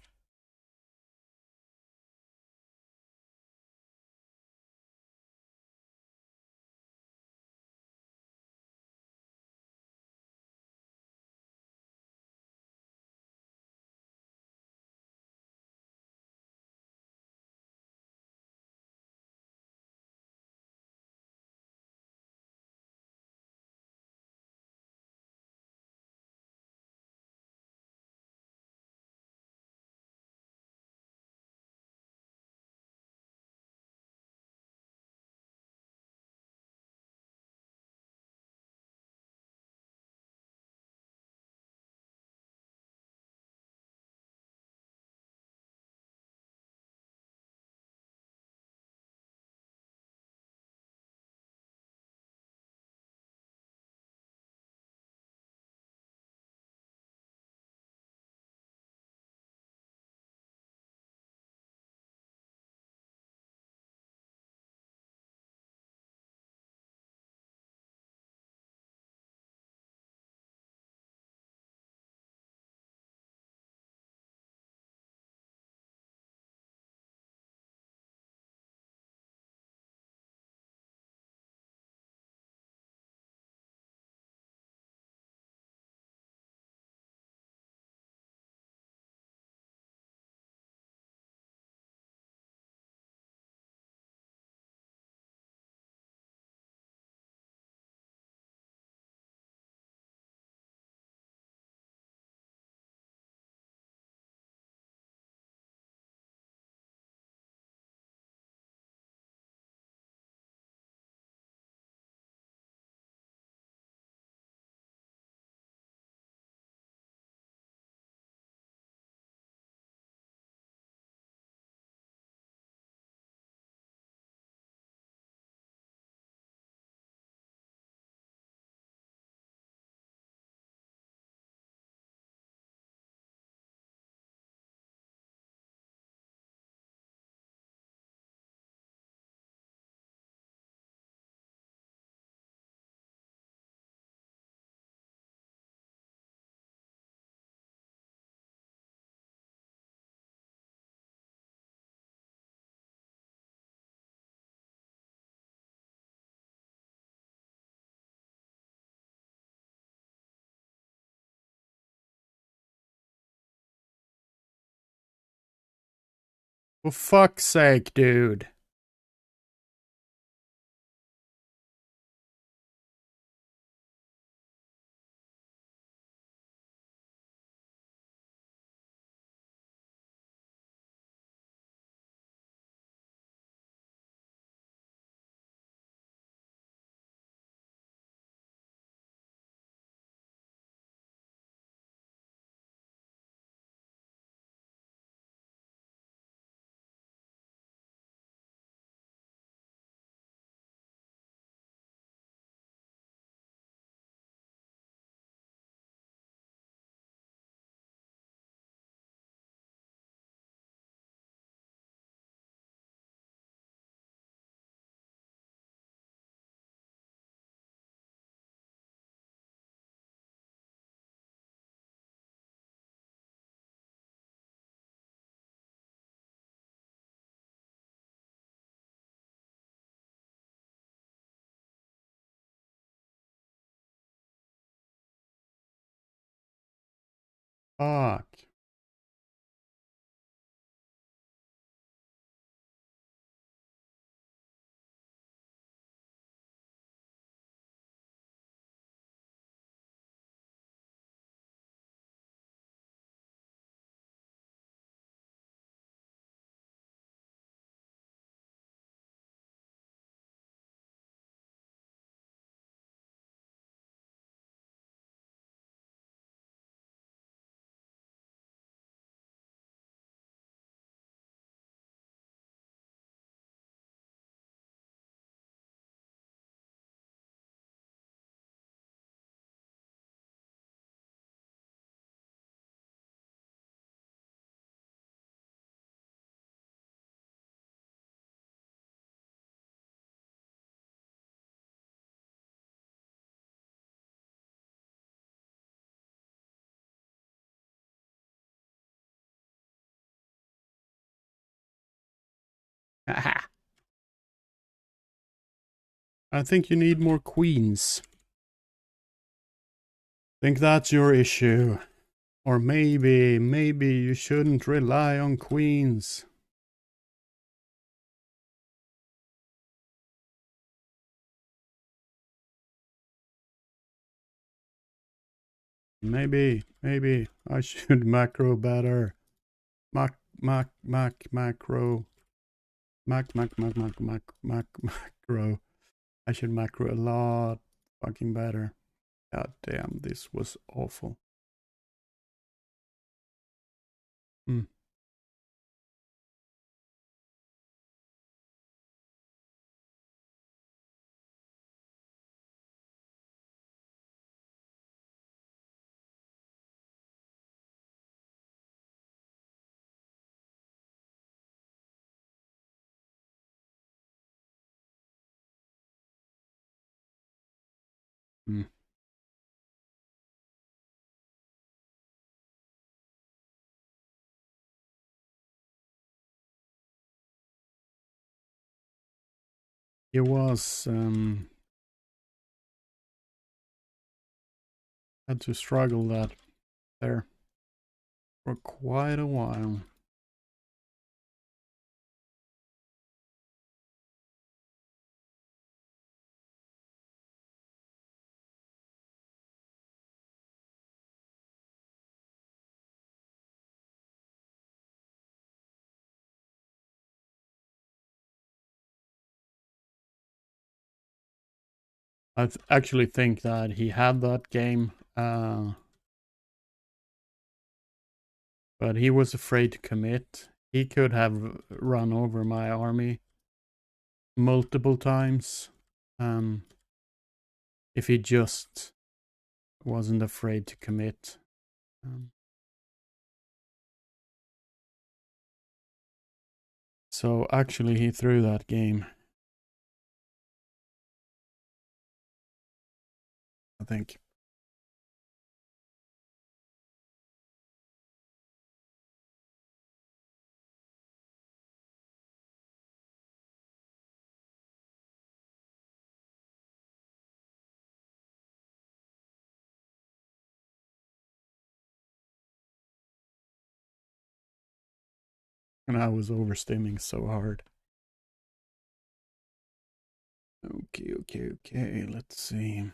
For fuck's sake, dude. Fuck. I think you need more queens. Think that's your issue. Or maybe you shouldn't rely on queens. Maybe I should macro better. Macro. Macro. I should macro a lot fucking better. God damn, this was awful. Hmm. Hmm. It was had to struggle that there for quite a while. I actually think that he had that game, but he was afraid to commit. He could have run over my army multiple times if he just wasn't afraid to commit. So actually he threw that game, I think. And I was overstimming so hard. Okay, let's see.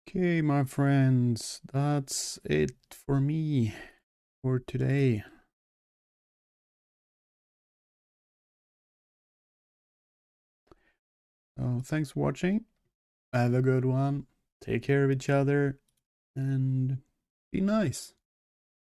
Okay, my friends, that's it for me for today. Thanks for watching. Have a good one. Take care of each other and be nice.